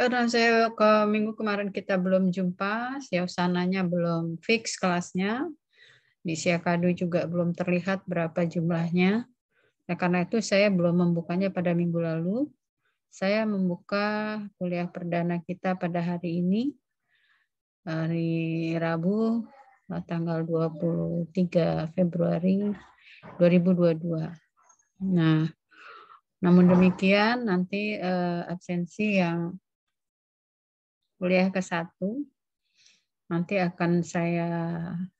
Karena saya ke minggu kemarin kita belum jumpa, suasananya belum fix kelasnya. Di Siakadu juga belum terlihat berapa jumlahnya. Nah, karena itu saya belum membukanya pada minggu lalu. Saya membuka kuliah perdana kita pada hari ini, hari Rabu, tanggal 23 Februari 2022. Nah, namun demikian nanti absensi yang kuliah ke-1 nanti akan saya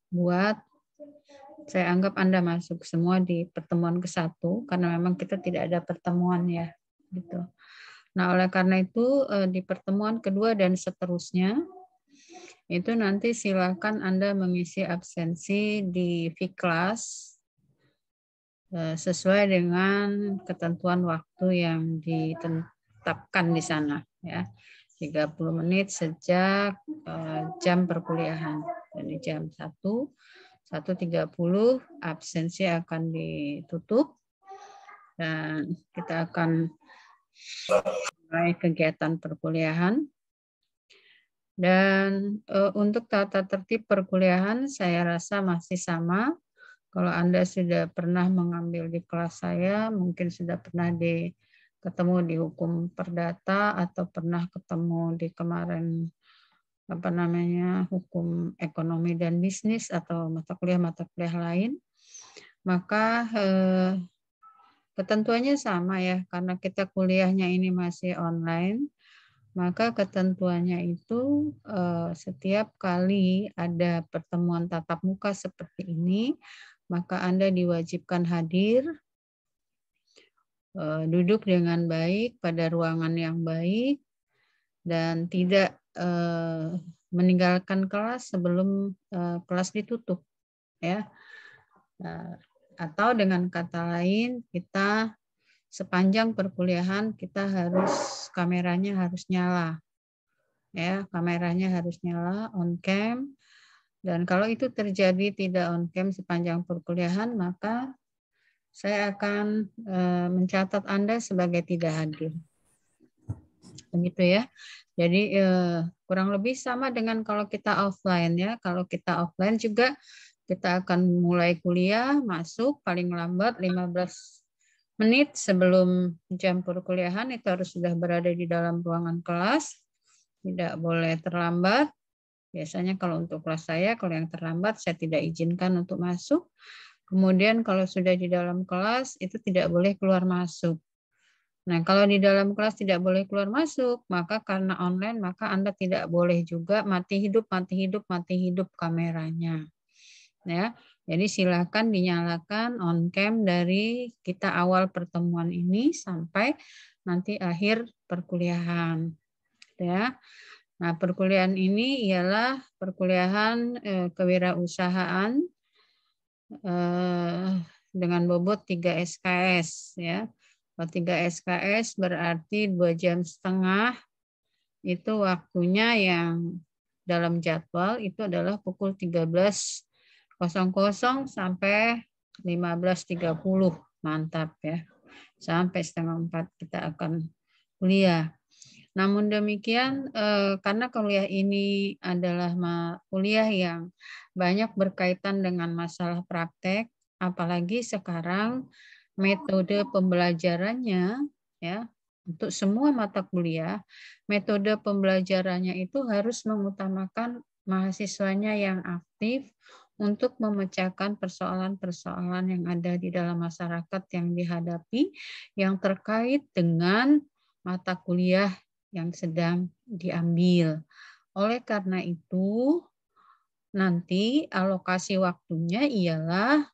buat. Saya anggap Anda masuk semua di pertemuan ke-1 karena memang kita tidak ada pertemuan ya, gitu. Nah, oleh karena itu di pertemuan kedua dan seterusnya itu nanti silakan Anda mengisi absensi di Vklas sesuai dengan ketentuan waktu yang ditetapkan di sana ya. 30 menit sejak jam perkuliahan. Dari jam 1.30 absensi akan ditutup dan kita akan mulai kegiatan perkuliahan. Dan untuk tata tertib perkuliahan saya rasa masih sama. Kalau Anda sudah pernah mengambil di kelas saya, mungkin sudah pernah ketemu di hukum perdata atau pernah ketemu di kemarin hukum ekonomi dan bisnis atau mata kuliah lain, maka ketentuannya sama ya, karena kita kuliahnya ini masih online, maka ketentuannya itu setiap kali ada pertemuan tatap muka seperti ini, maka Anda diwajibkan hadir, duduk dengan baik pada ruangan yang baik, dan tidak meninggalkan kelas sebelum kelas ditutup, ya. Atau dengan kata lain, kita sepanjang perkuliahan kita kameranya harus nyala, ya, kameranya harus nyala on cam. Dan kalau itu terjadi tidak on cam sepanjang perkuliahan, maka saya akan mencatat Anda sebagai tidak hadir. Begitu ya. Jadi kurang lebih sama dengan kalau kita offline ya. Kalau kita offline juga kita akan mulai kuliah, masuk paling lambat 15 menit sebelum jam perkuliahan itu harus sudah berada di dalam ruangan kelas. Tidak boleh terlambat. Biasanya kalau untuk kelas saya, kalau yang terlambat saya tidak izinkan untuk masuk. Kemudian kalau sudah di dalam kelas itu tidak boleh keluar masuk. Nah, kalau di dalam kelas tidak boleh keluar masuk, maka karena online maka Anda tidak boleh juga mati hidup kameranya. Ya. Jadi silakan dinyalakan on cam dari kita awal pertemuan ini sampai nanti akhir perkuliahan. Ya. Nah, perkuliahan ini ialah perkuliahan kewirausahaan dengan bobot 3 SKS ya. Kalau 3 SKS berarti 2,5 jam itu waktunya yang dalam jadwal itu adalah pukul 13.00 sampai 15.30. Mantap ya. Sampai 3:30 kita akan kuliah. Namun demikian, karena kuliah ini adalah kuliah yang banyak berkaitan dengan masalah praktek, apalagi sekarang metode pembelajarannya ya untuk semua mata kuliah, metode pembelajarannya itu harus mengutamakan mahasiswanya yang aktif untuk memecahkan persoalan-persoalan yang ada di dalam masyarakat yang dihadapi yang terkait dengan mata kuliah yang sedang diambil. Oleh karena itu, nanti alokasi waktunya ialah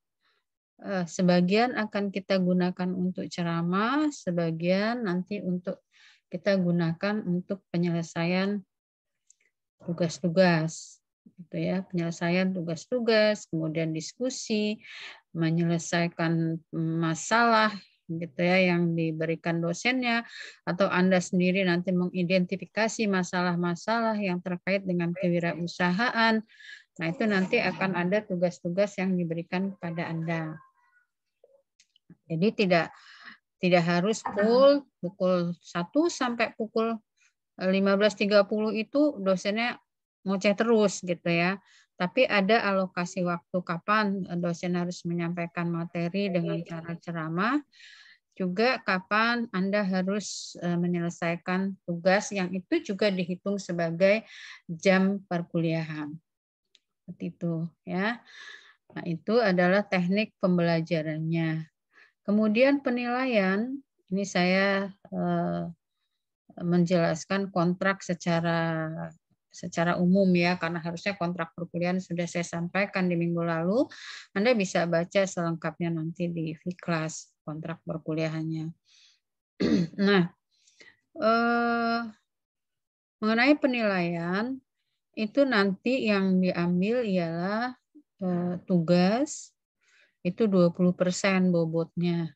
sebagian akan kita gunakan untuk ceramah, sebagian nanti untuk kita gunakan untuk penyelesaian tugas-tugas. Gitu ya, penyelesaian tugas-tugas, kemudian diskusi, menyelesaikan masalah gitu ya yang diberikan dosennya, atau Anda sendiri nanti mengidentifikasi masalah-masalah yang terkait dengan kewirausahaan. Nah, itu nanti akan ada tugas-tugas yang diberikan kepada Anda. Jadi tidak harus full pukul 1 sampai pukul 15.30 itu dosennya ngoceh terus gitu ya. Tapi ada alokasi waktu kapan dosen harus menyampaikan materi dengan cara ceramah, juga kapan Anda harus menyelesaikan tugas yang itu juga dihitung sebagai jam perkuliahan. Seperti itu ya. Nah, itu adalah teknik pembelajarannya. Kemudian penilaian, ini saya menjelaskan kontrak secara umum ya, karena harusnya kontrak perkuliahan sudah saya sampaikan di minggu lalu. Anda bisa baca selengkapnya nanti di Fiklas kontrak perkuliahannya. Nah, mengenai penilaian itu nanti yang diambil ialah tugas itu 20% bobotnya.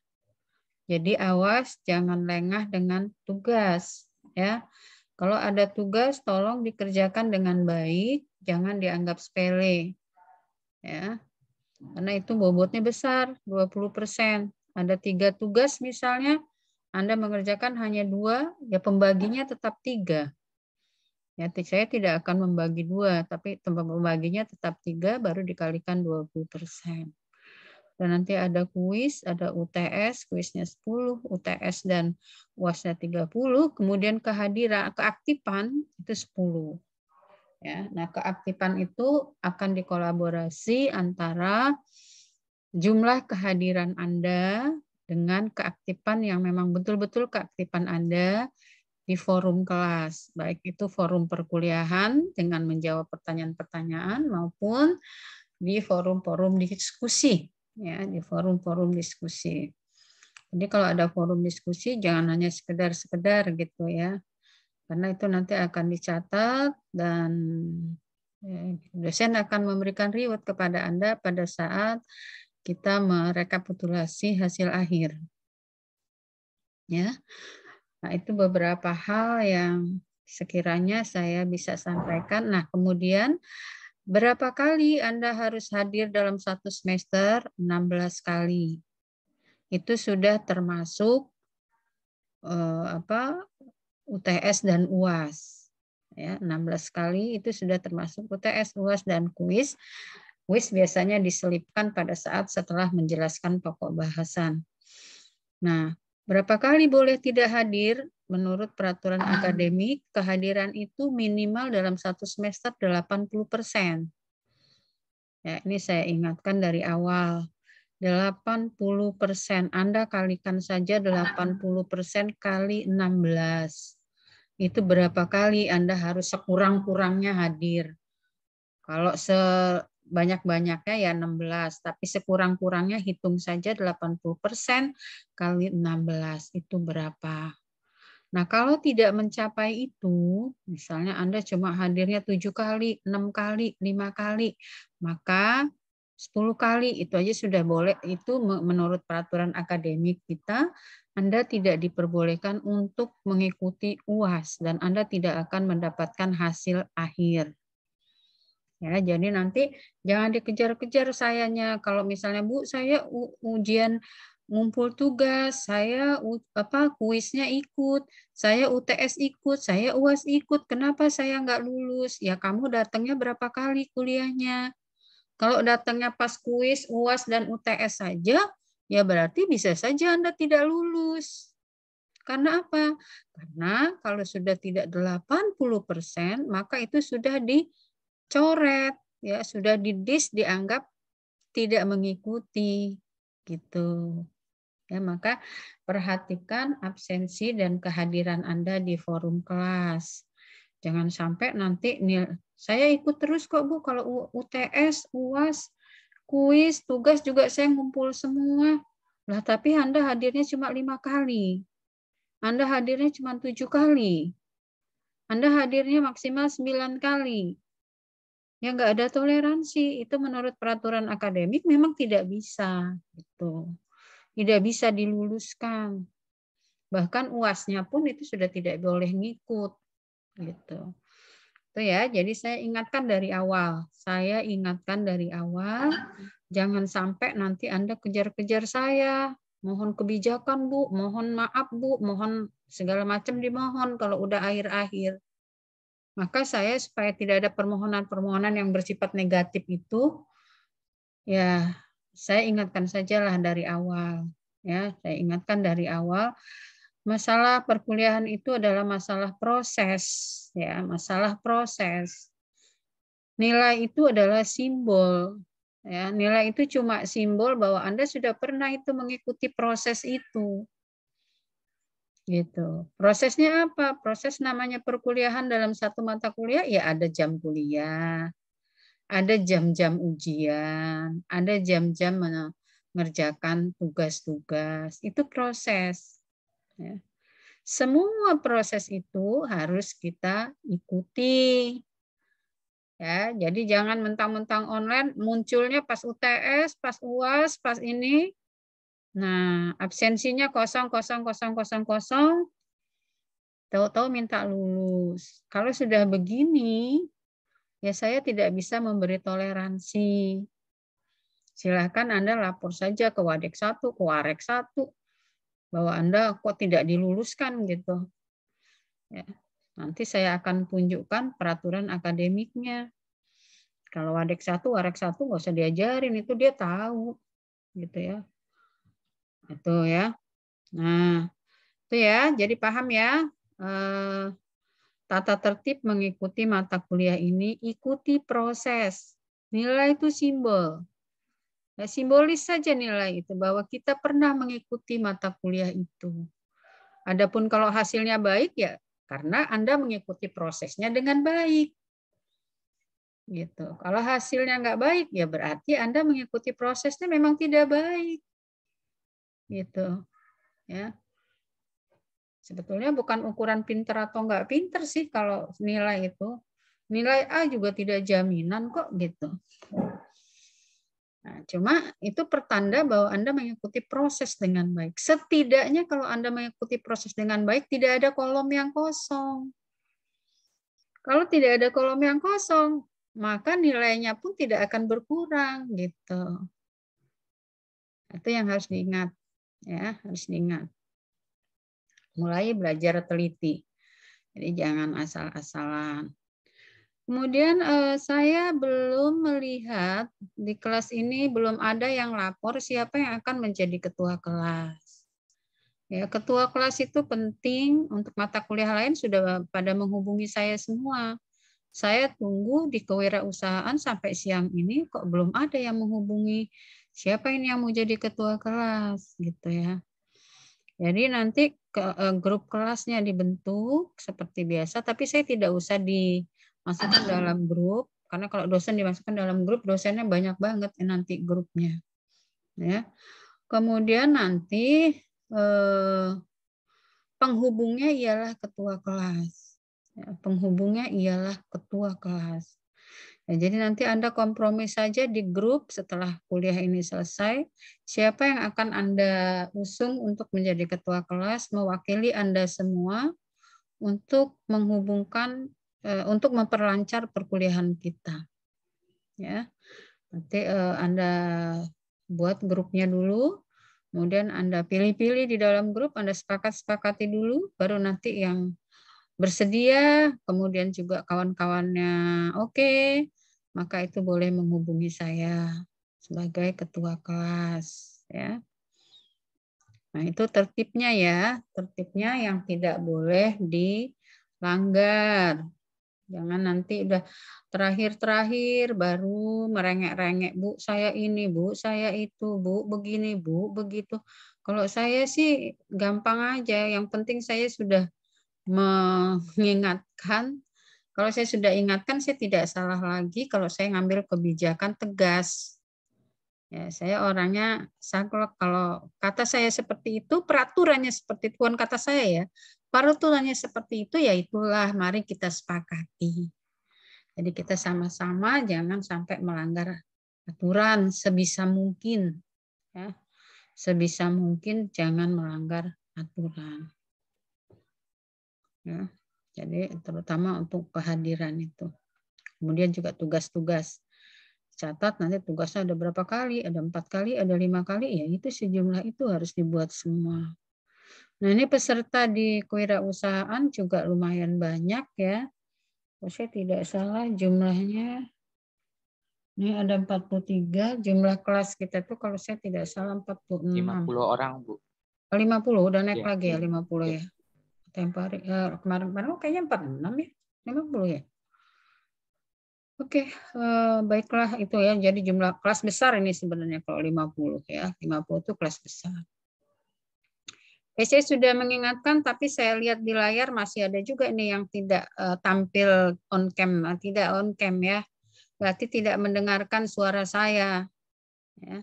Jadi awas jangan lengah dengan tugas ya. Kalau ada tugas tolong dikerjakan dengan baik, jangan dianggap sepele. Ya. Karena itu bobotnya besar, 20%. Ada 3 tugas misalnya, Anda mengerjakan hanya 2, ya pembaginya tetap 3. Ya, saya tidak akan membagi 2, tapi pembaginya tetap 3, baru dikalikan 20%. Dan nanti ada kuis, ada UTS, kuisnya 10, UTS dan UASnya 30, kemudian keaktifan itu 10. Ya, nah keaktifan itu akan dikolaborasi antara jumlah kehadiran Anda dengan keaktifan yang memang betul-betul keaktifan Anda di forum kelas, baik itu forum perkuliahan dengan menjawab pertanyaan-pertanyaan maupun di forum-forum diskusi. Ya, di forum-forum diskusi. Jadi kalau ada forum diskusi jangan hanya sekedar gitu ya. Karena itu nanti akan dicatat dan dosen akan memberikan reward kepada Anda pada saat kita merekapitulasi hasil akhir. Ya. Nah, itu beberapa hal yang sekiranya saya bisa sampaikan. Nah, kemudian berapa kali Anda harus hadir dalam satu semester? 16 kali. Itu sudah termasuk UTS dan UAS. Ya, 16 kali itu sudah termasuk UTS, UAS, dan kuis. Kuis biasanya diselipkan pada saat setelah menjelaskan pokok bahasan. Nah, berapa kali boleh tidak hadir? Menurut peraturan akademik, kehadiran itu minimal dalam satu semester 80%. Ya, ini saya ingatkan dari awal. 80%. Anda kalikan saja 80% kali 16. Itu berapa kali Anda harus sekurang-kurangnya hadir. Kalau sebanyak-banyaknya ya 16, tapi sekurang-kurangnya hitung saja 80% kali 16 itu berapa. Nah, kalau tidak mencapai itu, misalnya Anda cuma hadirnya 7 kali, 6 kali, 5 kali, maka 10 kali itu aja sudah boleh. Itu menurut peraturan akademik kita, Anda tidak diperbolehkan untuk mengikuti UAS dan Anda tidak akan mendapatkan hasil akhir. Ya, jadi nanti jangan dikejar-kejar sayanya. Kalau misalnya Bu, saya ujian ngumpul tugas, saya kuisnya ikut, saya UTS ikut, saya UAS ikut, kenapa saya nggak lulus? Ya kamu datangnya berapa kali kuliahnya? Kalau datangnya pas kuis, UAS, dan UTS saja, ya berarti bisa saja Anda tidak lulus. Karena apa? Karena kalau sudah tidak 80%, maka itu sudah dicoret, ya sudah dianggap tidak mengikuti, gitu. Ya, maka perhatikan absensi dan kehadiran Anda di forum kelas. Jangan sampai nanti saya ikut terus kok Bu, kalau UTS, UAS, kuis, tugas juga saya ngumpul semua. Lah tapi Anda hadirnya cuma 5 kali. Anda hadirnya cuma 7 kali. Anda hadirnya maksimal 9 kali. Ya nggak ada toleransi. Itu menurut peraturan akademik memang tidak bisa. Gitu. Tidak bisa diluluskan. Bahkan UAS-nya pun itu sudah tidak boleh ngikut. Gitu. Itu ya, jadi saya ingatkan dari awal. Saya ingatkan dari awal, jangan sampai nanti Anda kejar-kejar saya. mohon kebijakan Bu, mohon maaf Bu, mohon segala macam dimohon kalau udah akhir-akhir. Maka saya supaya tidak ada permohonan-permohonan yang bersifat negatif itu, ya saya ingatkan sajalah dari awal. Ya, saya ingatkan dari awal, masalah perkuliahan itu adalah masalah proses, ya, masalah proses. Nilai itu adalah simbol. Ya, nilai itu cuma simbol bahwa Anda sudah pernah itu mengikuti proses itu. Gitu. Prosesnya apa? Proses namanya perkuliahan dalam satu mata kuliah, ya ada jam kuliah, ada jam-jam ujian, ada jam-jam mengerjakan tugas-tugas. Itu proses. Ya. Semua proses itu harus kita ikuti. Ya, jadi jangan mentang-mentang online munculnya pas UTS, pas UAS, pas ini. Nah, absensinya kosong, kosong, kosong, kosong, kosong. Tahu-tahu minta lulus. Kalau sudah begini, ya saya tidak bisa memberi toleransi. Silahkan Anda lapor saja ke Wadek 1, ke Warek 1, bahwa Anda kok tidak diluluskan gitu. Ya. Nanti saya akan tunjukkan peraturan akademiknya. Kalau Wadek 1, Warek 1 nggak usah diajarin, itu dia tahu. Gitu ya. Itu ya. Nah, itu ya. Jadi paham ya. Tata tertib mengikuti mata kuliah ini, ikuti proses. Nilai itu simbol. Ya, simbolis saja nilai itu, bahwa kita pernah mengikuti mata kuliah itu. Adapun kalau hasilnya baik, ya karena Anda mengikuti prosesnya dengan baik. Gitu. Kalau hasilnya nggak baik, ya berarti Anda mengikuti prosesnya memang tidak baik. Gitu. Ya. Sebetulnya bukan ukuran pinter atau nggak pinter sih kalau nilai itu. Nilai A juga tidak jaminan kok gitu. Nah, cuma itu pertanda bahwa Anda mengikuti proses dengan baik. Setidaknya kalau Anda mengikuti proses dengan baik, tidak ada kolom yang kosong. Kalau tidak ada kolom yang kosong, maka nilainya pun tidak akan berkurang gitu. Itu yang harus diingat, ya, harus diingat. Mulai belajar teliti. Jadi jangan asal-asalan. Kemudian saya belum melihat di kelas ini belum ada yang lapor siapa yang akan menjadi ketua kelas. Ya, ketua kelas itu penting untuk mata kuliah lain sudah pada menghubungi saya semua. Saya tunggu di kewirausahaan sampai siang ini kok belum ada yang menghubungi siapa ini yang mau jadi ketua kelas gitu ya. Jadi nanti grup kelasnya dibentuk seperti biasa, tapi saya tidak usah dimasukkan dalam grup karena kalau dosen dimasukkan dalam grup dosennya banyak banget nanti grupnya. Ya. Kemudian nanti penghubungnya ialah ketua kelas. Ya, penghubungnya ialah ketua kelas. Ya, jadi nanti Anda kompromi saja di grup setelah kuliah ini selesai, siapa yang akan Anda usung untuk menjadi ketua kelas, mewakili Anda semua untuk menghubungkan, untuk memperlancar perkuliahan kita. Ya, nanti Anda buat grupnya dulu, kemudian Anda pilih-pilih di dalam grup, Anda sepakati dulu, baru nanti yang bersedia, kemudian juga kawan-kawannya oke, maka itu boleh menghubungi saya sebagai ketua kelas. Ya. Nah itu tertibnya ya, tertibnya yang tidak boleh dilanggar. Jangan nanti udah terakhir-terakhir baru merengek-rengek, Bu saya ini, Bu saya itu, Bu begini, Bu begitu. Kalau saya sih gampang aja, yang penting saya sudah mengingatkan. Kalau saya sudah ingatkan, saya tidak salah lagi kalau saya ngambil kebijakan tegas. Ya, saya orangnya saklek. Kalau kata saya seperti itu, peraturannya seperti itu, bukan kata saya ya. Peraturannya seperti itu, ya itulah, mari kita sepakati. Jadi kita sama-sama jangan sampai melanggar aturan sebisa mungkin. Ya. Sebisa mungkin jangan melanggar aturan. Ya. Jadi terutama untuk kehadiran itu. Kemudian juga tugas-tugas. catat nanti tugasnya ada berapa kali, ada 4 kali, ada 5 kali, ya itu sejumlah itu harus dibuat semua. Nah ini peserta di kewirausahaan juga lumayan banyak ya. Kalau saya tidak salah jumlahnya, ini ada 43, jumlah kelas kita tuh kalau saya tidak salah 46. 50 orang, Bu. 50, udah naik Ya. lagi ya 50 ya. Tempo hari, kemarin kayaknya 46 ya, 50 ya. Oke, baiklah itu ya. Jadi jumlah kelas besar ini sebenarnya kalau 50 ya. 50 itu kelas besar. Oke, saya sudah mengingatkan, tapi saya lihat di layar masih ada juga ini yang tidak tampil on cam, tidak on cam ya. Berarti tidak mendengarkan suara saya. Ya.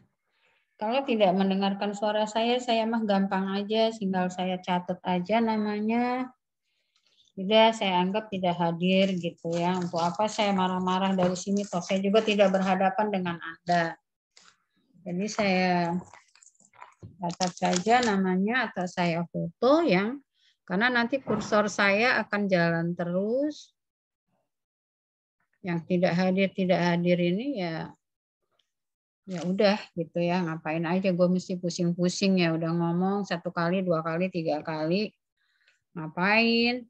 Kalau tidak mendengarkan suara saya mah gampang aja, tinggal saya catat aja namanya. Tidak, saya anggap tidak hadir gitu ya. Untuk apa saya marah-marah dari sini? Toh saya juga tidak berhadapan dengan Anda. Jadi saya catat saja namanya atau saya foto yang karena nanti kursor saya akan jalan terus. Yang tidak hadir ini ya udah gitu ya, ngapain aja gue mesti pusing-pusing ya, udah ngomong 1 kali, 2 kali, 3 kali, ngapain?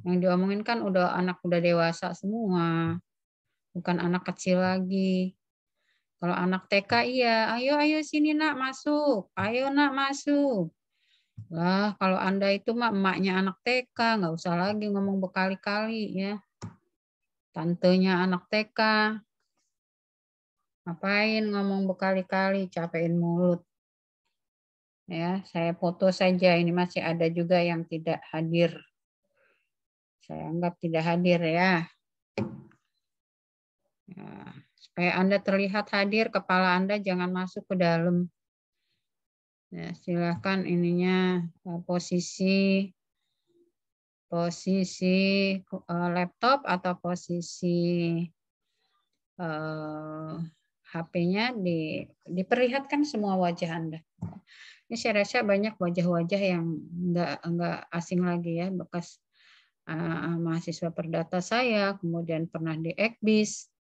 Yang diomongin kan udah dewasa semua, bukan anak kecil lagi. Kalau anak TK iya, ayo sini nak masuk, ayo nak masuk. Lah kalau Anda itu mah emaknya anak TK, nggak usah lagi ngomong berkali-kali ya. Tantenya anak TK. Ngapain ngomong berkali-kali, capein mulut. Ya, saya foto saja, ini masih ada juga yang tidak hadir. Saya anggap tidak hadir ya. Nah, supaya Anda terlihat hadir, kepala Anda jangan masuk ke dalam. Ya, silakan ininya posisi laptop atau posisi HP-nya diperlihatkan semua wajah Anda. Ini saya rasa banyak wajah-wajah yang enggak asing lagi ya, bekas mahasiswa perdata saya, kemudian pernah di Ekbis,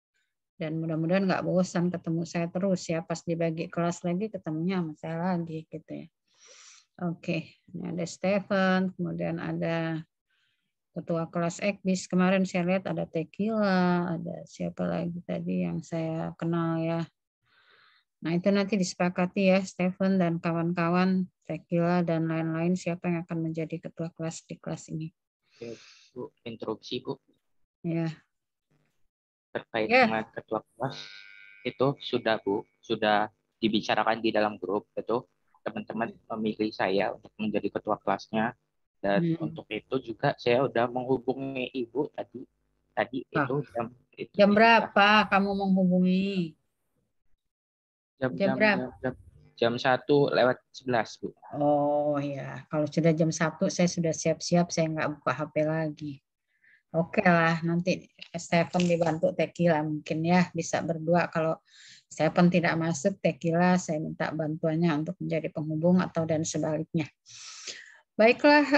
dan mudah-mudahan nggak bosan ketemu saya terus ya, pas dibagi kelas lagi ketemunya sama saya lagi gitu ya. Oke, ini ada Stephen, kemudian ada ketua kelas Ekbis, kemarin saya lihat ada Tequila, ada siapa lagi tadi yang saya kenal ya. Nah itu nanti disepakati ya, Stephen dan kawan-kawan, Tequila dan lain-lain, siapa yang akan menjadi ketua kelas di kelas ini. Oke, Bu, interupsi, Bu. Ya. Terkait dengan ketua kelas, itu sudah, Bu, sudah dibicarakan di dalam grup, itu teman-teman memilih saya untuk menjadi ketua kelasnya. Dan untuk itu juga saya udah menghubungi Ibu tadi itu jam berapa kamu menghubungi? Jam 1:11, Bu. Oh ya, kalau sudah jam 1 saya sudah siap-siap, saya nggak buka HP lagi. Oke lah, nanti Stephen dibantu Tequila mungkin ya, bisa berdua. Kalau Stephen tidak masuk, Tequila saya minta bantuannya untuk menjadi penghubung atau dan sebaliknya. Baiklah,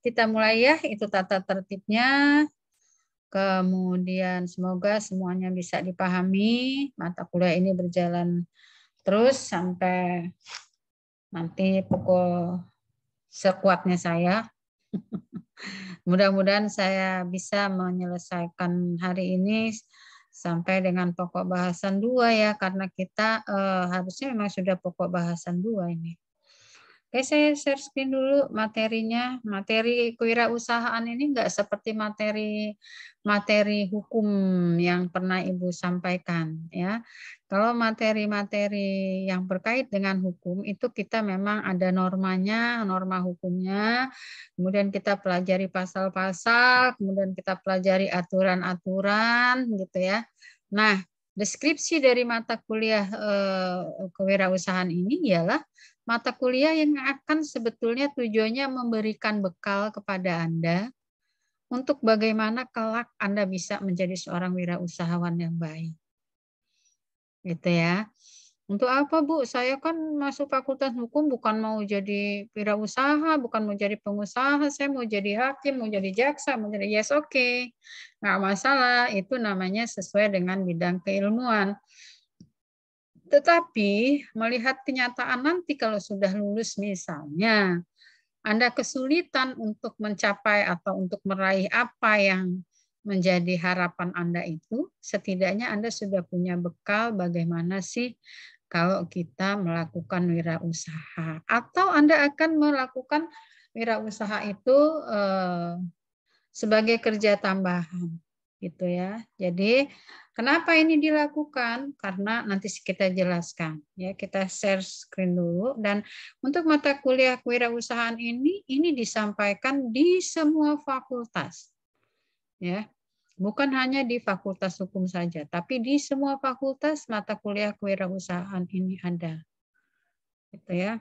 kita mulai ya, itu tata tertibnya. Kemudian semoga semuanya bisa dipahami, mata kuliah ini berjalan terus sampai nanti pukul sekuatnya saya. Mudah-mudahan saya bisa menyelesaikan hari ini sampai dengan pokok bahasan 2 ya, karena kita harusnya memang sudah pokok bahasan 2 ini. Oke, saya share screen dulu materinya. Materi kewirausahaan ini enggak seperti materi hukum yang pernah Ibu sampaikan ya. Kalau materi-materi yang berkait dengan hukum itu kita memang ada normanya, norma hukumnya, kemudian kita pelajari pasal-pasal, kemudian kita pelajari aturan-aturan gitu ya. Nah, deskripsi dari mata kuliah kewirausahaan ini ialah mata kuliah yang akan sebetulnya tujuannya memberikan bekal kepada Anda untuk bagaimana kelak Anda bisa menjadi seorang wirausahawan yang baik. Gitu ya. Untuk apa, Bu? Saya kan masuk fakultas hukum bukan mau jadi wirausaha, bukan mau jadi pengusaha, saya mau jadi hakim, mau jadi jaksa, mau jadi yes, oke. Nggak masalah, itu namanya sesuai dengan bidang keilmuan. Tetapi melihat kenyataan nanti kalau sudah lulus misalnya, Anda kesulitan untuk mencapai atau untuk meraih apa yang menjadi harapan Anda itu, setidaknya Anda sudah punya bekal bagaimana sih kalau kita melakukan wirausaha. Atau Anda akan melakukan wirausaha itu sebagai kerja tambahan. Gitu ya. Jadi kenapa ini dilakukan? Karena nanti kita jelaskan. Ya, kita share screen dulu. Dan untuk mata kuliah kewirausahaan ini disampaikan di semua fakultas. Ya, bukan hanya di Fakultas Hukum saja, tapi di semua fakultas mata kuliah kewirausahaan ini ada. Gitu ya.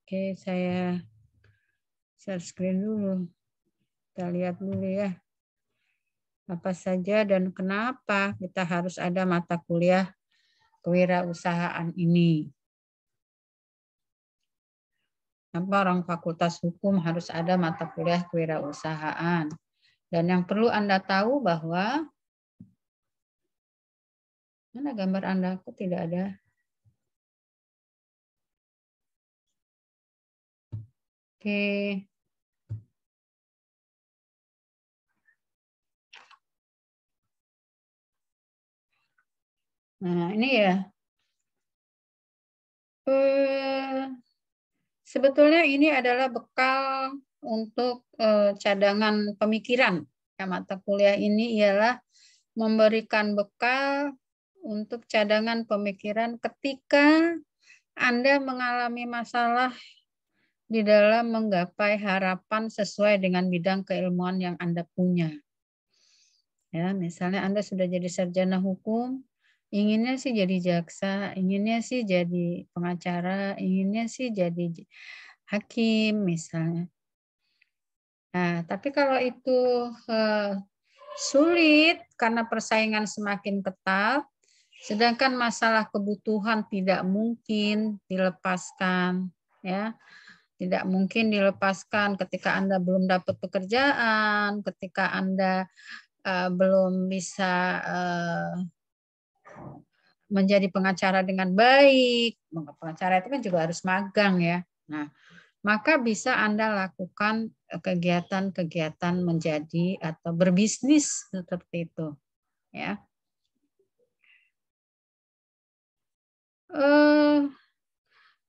Oke, saya share screen dulu. Kita lihat dulu ya. Apa saja dan kenapa kita harus ada mata kuliah kewirausahaan ini. Kenapa orang Fakultas Hukum harus ada mata kuliah kewirausahaan. Dan yang perlu Anda tahu bahwa, mana gambar Anda? Kok tidak ada? Oke. Nah, ini ya. Sebetulnya ini adalah bekal untuk cadangan pemikiran. Ya, mata kuliah ini ialah memberikan bekal untuk cadangan pemikiran ketika Anda mengalami masalah di dalam menggapai harapan sesuai dengan bidang keilmuan yang Anda punya. Ya, misalnya Anda sudah jadi sarjana hukum, inginnya sih jadi jaksa, inginnya sih jadi pengacara, inginnya sih jadi hakim misalnya. Nah, tapi kalau itu sulit karena persaingan semakin ketat, sedangkan masalah kebutuhan tidak mungkin dilepaskan, ya. Tidak mungkin dilepaskan ketika Anda belum dapat pekerjaan, ketika Anda belum bisa menjadi pengacara dengan baik. Pengacara itu kan juga harus magang ya. Nah, maka bisa Anda lakukan kegiatan-kegiatan menjadi atau berbisnis seperti itu. Ya.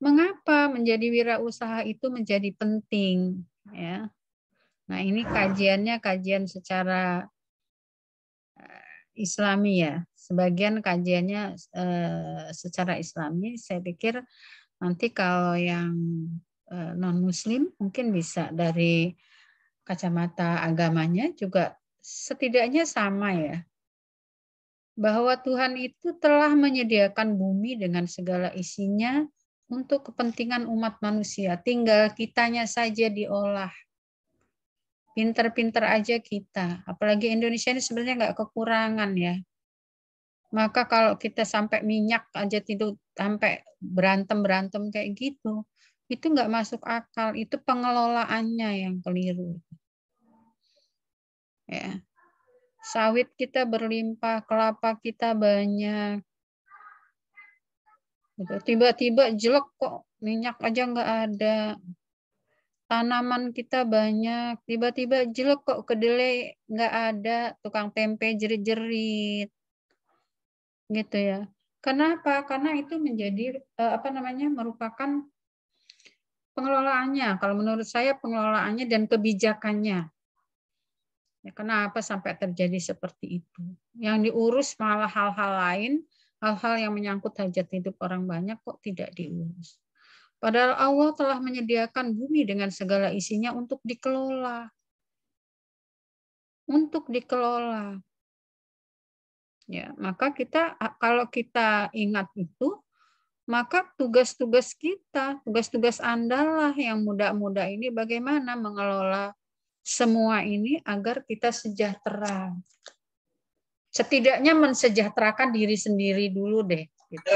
Mengapa menjadi wirausaha itu menjadi penting? Ya. Nah, ini kajiannya kajian secara Islami ya. Sebagian kajiannya secara Islami. Saya pikir nanti kalau yang non-Muslim mungkin bisa dari kacamata agamanya juga setidaknya sama ya. Bahwa Tuhan itu telah menyediakan bumi dengan segala isinya untuk kepentingan umat manusia. Tinggal kitanya saja diolah. Pinter-pinter aja kita. Apalagi Indonesia ini sebenarnya nggak kekurangan ya. Maka kalau kita sampai minyak aja tidur sampai berantem-berantem kayak gitu, itu nggak masuk akal. Itu pengelolaannya yang keliru. Ya. Sawit kita berlimpah, kelapa kita banyak. Tiba-tiba jelek kok, minyak aja nggak ada. Tanaman kita banyak, tiba-tiba jelek kok, kedelai nggak ada, tukang tempe jerit-jerit. Gitu ya. Kenapa? Karena itu menjadi merupakan pengelolaannya. Kalau menurut saya pengelolaannya dan kebijakannya. Ya, kenapa sampai terjadi seperti itu? Yang diurus malah hal-hal lain, hal-hal yang menyangkut hajat hidup orang banyak kok tidak diurus. Padahal Allah telah menyediakan bumi dengan segala isinya untuk dikelola. Untuk dikelola. Ya, maka kita kalau kita ingat itu, maka tugas-tugas kita, tugas-tugas Anda lah yang muda-muda ini bagaimana mengelola semua ini agar kita sejahtera. Setidaknya mensejahterakan diri sendiri dulu deh. Gitu.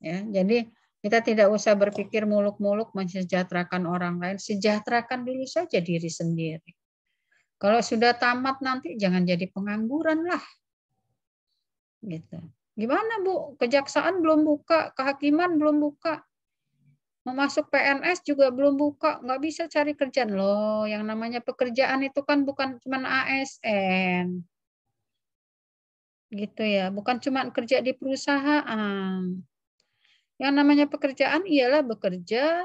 Ya, jadi kita tidak usah berpikir muluk-muluk mensejahterakan orang lain. Sejahterakan dulu saja diri sendiri. Kalau sudah tamat nanti jangan jadi pengangguran lah. Gitu. Gimana Bu? Kejaksaan belum buka, kehakiman belum buka. Mau masuk PNS juga belum buka, nggak bisa cari kerjaan loh. Yang namanya pekerjaan itu kan bukan cuma ASN, gitu ya. Bukan cuma kerja di perusahaan. Yang namanya pekerjaan ialah bekerja,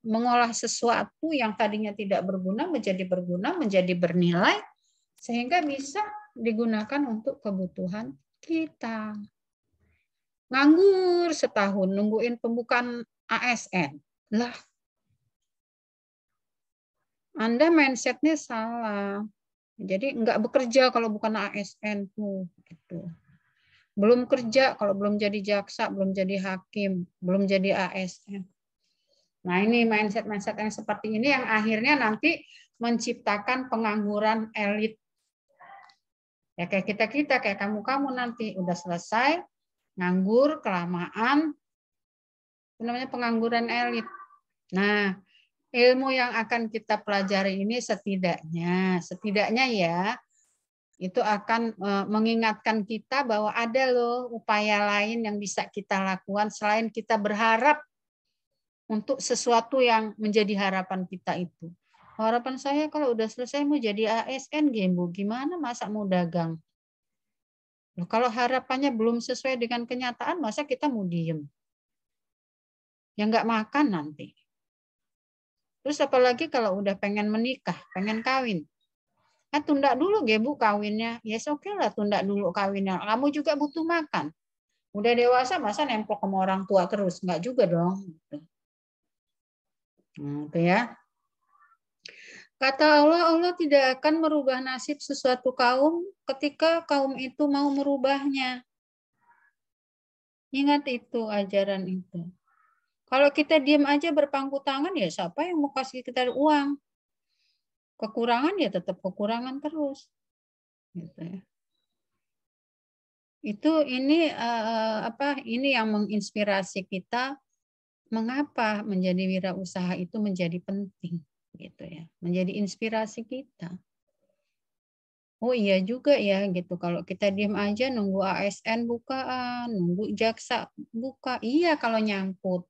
mengolah sesuatu yang tadinya tidak berguna menjadi berguna, menjadi bernilai, sehingga bisa digunakan untuk kebutuhan kita. Nganggur setahun nungguin pembukaan ASN. Lah, Anda mindsetnya salah. Jadi nggak bekerja kalau bukan ASN tuh. Gitu. Belum kerja kalau belum jadi jaksa, belum jadi hakim, belum jadi ASN. Nah ini mindset-mindset yang seperti ini yang akhirnya nanti menciptakan pengangguran elit. Ya kayak kita-kita, kayak kamu-kamu nanti udah selesai, nganggur, kelamaan, itu namanya pengangguran elit. Nah, ilmu yang akan kita pelajari ini setidaknya ya, itu akan mengingatkan kita bahwa ada loh upaya lain yang bisa kita lakukan selain kita berharap untuk sesuatu yang menjadi harapan kita itu. Harapan saya kalau udah selesai mau jadi ASN, Bu, gimana masa mau dagang? Loh, kalau harapannya belum sesuai dengan kenyataan, masa kita mau diem? Ya nggak makan nanti. Terus apalagi kalau udah pengen menikah, pengen kawin. Tunda dulu Bu kawinnya. Yes, oke lah tunda dulu kawinnya. Kamu juga butuh makan. Udah dewasa masa nempel sama orang tua terus? Enggak juga dong. Itu ya. Kata Allah, Allah tidak akan merubah nasib sesuatu kaum ketika kaum itu mau merubahnya. Ingat itu, ajaran itu. Kalau kita diam aja berpangku tangan, ya siapa yang mau kasih kita uang? Kekurangan ya tetap kekurangan terus. Gitu ya. Itu ini ini yang menginspirasi kita mengapa menjadi wirausaha itu menjadi penting gitu ya. Menjadi inspirasi kita. Oh iya juga ya gitu. Kalau kita diam aja nunggu ASN bukaan, nunggu jaksa buka. Iya kalau nyangkut.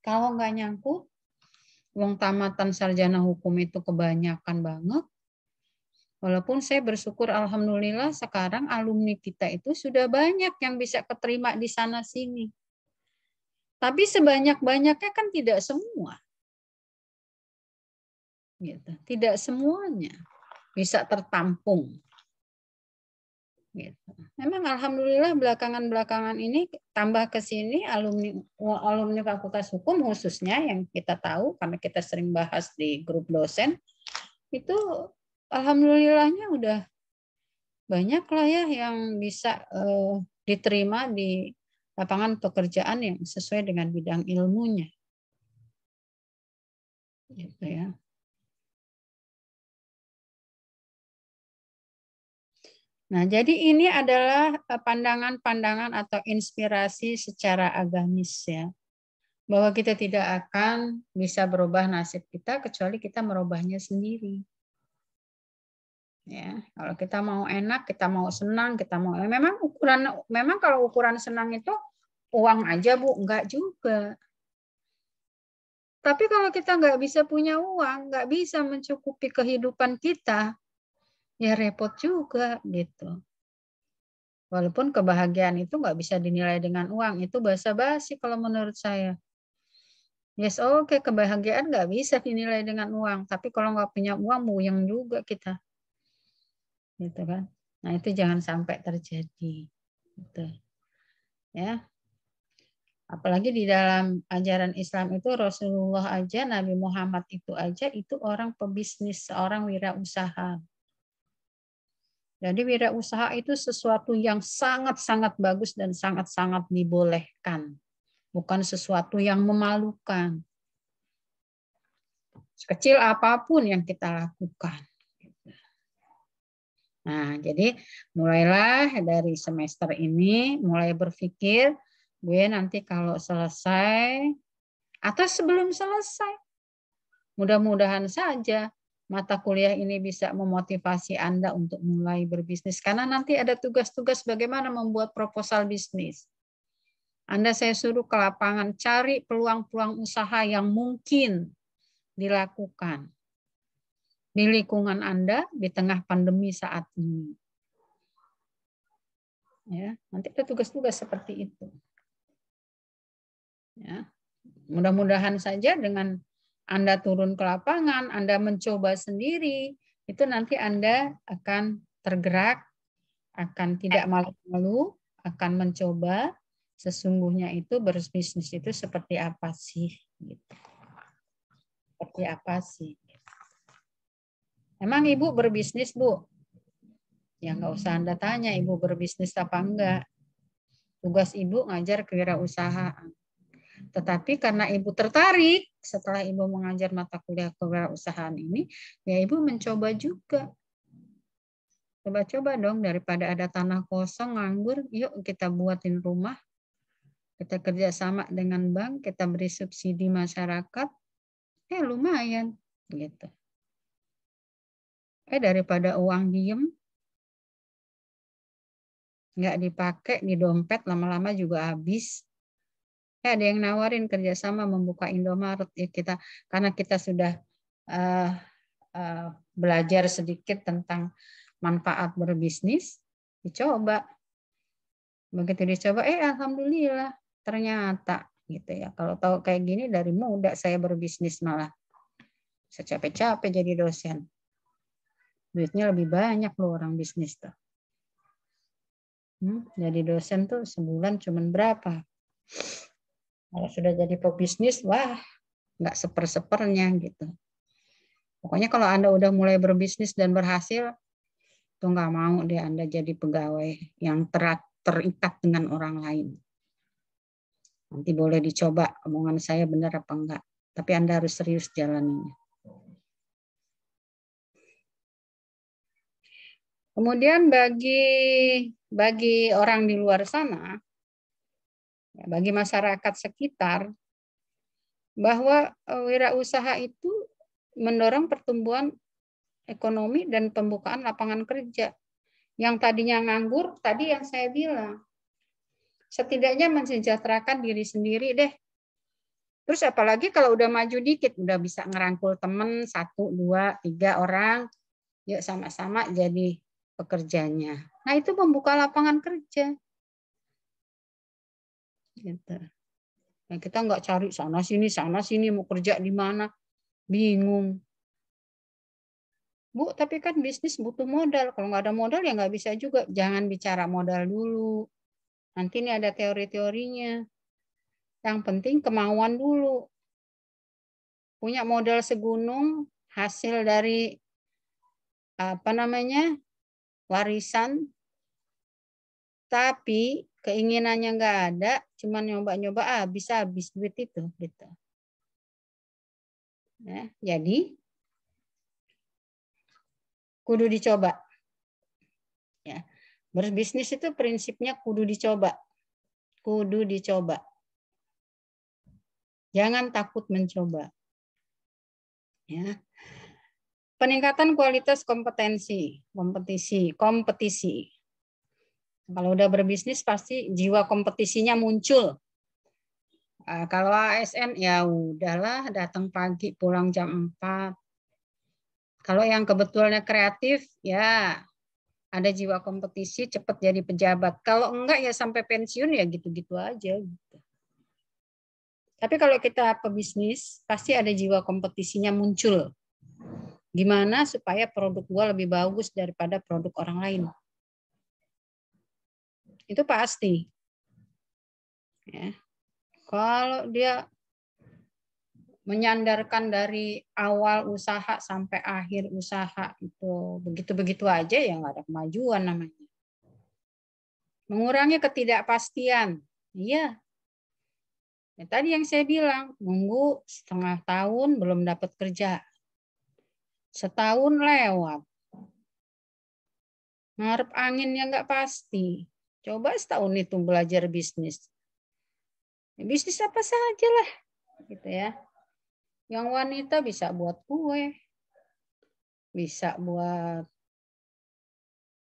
Kalau nggak nyangkut, uang tamatan sarjana hukum itu kebanyakan banget. Walaupun saya bersyukur alhamdulillah sekarang alumni kita itu sudah banyak yang bisa keterima di sana sini. Tapi sebanyak-banyaknya kan tidak semua. Gitu. Tidak semuanya bisa tertampung. Gitu. Memang alhamdulillah belakangan ini tambah ke sini alumni Fakultas Hukum khususnya yang kita tahu karena kita sering bahas di grup dosen itu alhamdulillahnya udah banyak lah ya yang bisa diterima di lapangan pekerjaan yang sesuai dengan bidang ilmunya. Gitu ya. Nah, jadi ini adalah pandangan-pandangan atau inspirasi secara agamis ya. Bahwa kita tidak akan bisa berubah nasib kita kecuali kita merubahnya sendiri. Ya, kalau kita mau enak, kita mau senang, kita mau memang kalau ukuran senang itu uang aja Bu, enggak juga. Tapi kalau kita nggak bisa punya uang, nggak bisa mencukupi kehidupan kita, ya repot juga gitu. Walaupun kebahagiaan itu nggak bisa dinilai dengan uang, itu basa-basi kalau menurut saya. Yes, oke, kebahagiaan nggak bisa dinilai dengan uang, tapi kalau nggak punya uang, muyeng juga kita. Gitu kan. Nah, itu jangan sampai terjadi. Gitu. Ya. Apalagi di dalam ajaran Islam itu Rasulullah aja, Nabi Muhammad itu aja, itu orang pebisnis, seorang wirausaha. Jadi wirausaha itu sesuatu yang sangat-sangat bagus dan sangat-sangat dibolehkan. Bukan sesuatu yang memalukan. Sekecil apapun yang kita lakukan. Nah, jadi mulailah dari semester ini, mulai berpikir, gue nanti kalau selesai, atau sebelum selesai, mudah-mudahan saja mata kuliah ini bisa memotivasi Anda untuk mulai berbisnis. Karena nanti ada tugas-tugas bagaimana membuat proposal bisnis. Anda saya suruh ke lapangan cari peluang-peluang usaha yang mungkin dilakukan di lingkungan Anda di tengah pandemi saat ini. Ya, nanti ada tugas-tugas seperti itu. Ya, mudah-mudahan saja dengan Anda turun ke lapangan, Anda mencoba sendiri, itu nanti Anda akan tergerak, akan tidak malu-malu, akan mencoba sesungguhnya itu berbisnis itu seperti apa sih? Gitu. Seperti apa sih? Emang Ibu berbisnis, Bu? Ya nggak usah Anda tanya Ibu berbisnis apa enggak. Tugas Ibu ngajar kewirausahaan. Tetapi karena Ibu tertarik setelah Ibu mengajar mata kuliah kewirausahaan ini, ya Ibu mencoba juga. Coba-coba dong daripada ada tanah kosong nganggur, yuk kita buatin rumah. Kita kerjasama dengan bank, kita beri subsidi masyarakat, lumayan gitu. Daripada uang diem, nggak dipakai di dompet lama-lama juga habis. Ada yang nawarin kerjasama membuka Indomaret ya kita karena kita sudah belajar sedikit tentang manfaat berbisnis, dicoba. Begitu dicoba, alhamdulillah ternyata gitu ya. Kalau tahu kayak gini dari muda saya berbisnis malah. Saya capek-capek jadi dosen. Duitnya lebih banyak loh orang bisnis tuh. Jadi dosen tuh sebulan cuman berapa? Kalau sudah jadi pebisnis, wah nggak seper-sepernya gitu. Pokoknya kalau Anda udah mulai berbisnis dan berhasil, tuh nggak mau deh Anda jadi pegawai yang terikat dengan orang lain. Nanti boleh dicoba omongan saya benar apa enggak. Tapi Anda harus serius jalaninya. Kemudian bagi orang di luar sana, bagi masyarakat sekitar, bahwa wirausaha itu mendorong pertumbuhan ekonomi dan pembukaan lapangan kerja. Yang tadinya nganggur, tadi yang saya bilang, setidaknya mensejahterakan diri sendiri deh. Terus apalagi kalau udah maju dikit, udah bisa ngerangkul temen 1, 2, 3 orang, yuk sama-sama jadi pekerjanya. Nah itu membuka lapangan kerja. Gitu. Nah, kita nggak cari sana sini mau kerja di mana, bingung. Bu, tapi kan bisnis butuh modal. Kalau nggak ada modal ya nggak bisa juga. Jangan bicara modal dulu. Nanti ini ada teori-teorinya. Yang penting kemauan dulu. Punya modal segunung, hasil dari warisan, tapi keinginannya nggak ada, cuma nyoba-nyoba bisa habis duit itu. Gitu. Ya, jadi kudu dicoba. Ya. Berbisnis itu prinsipnya kudu dicoba. Kudu dicoba. Jangan takut mencoba. Ya. Peningkatan kualitas kompetisi. Kalau udah berbisnis pasti jiwa kompetisinya muncul. Kalau ASN ya udahlah datang pagi pulang jam 4. Kalau yang kebetulannya kreatif ya ada jiwa kompetisi cepat jadi pejabat. Kalau enggak ya sampai pensiun ya gitu-gitu aja. Gitu. Tapi kalau kita pebisnis pasti ada jiwa kompetisinya muncul. Gimana supaya produk gua lebih bagus daripada produk orang lain. Itu pasti. Ya. Kalau dia menyandarkan dari awal usaha sampai akhir usaha itu begitu-begitu aja ya nggak ada kemajuan namanya. Mengurangi ketidakpastian. Iya. Ya, tadi yang saya bilang, nunggu setengah tahun belum dapat kerja. Setahun lewat. Ngarep anginnya nggak pasti. Coba setahun itu belajar bisnis. Bisnis apa saja lah, gitu ya. Yang wanita bisa buat kue, bisa buat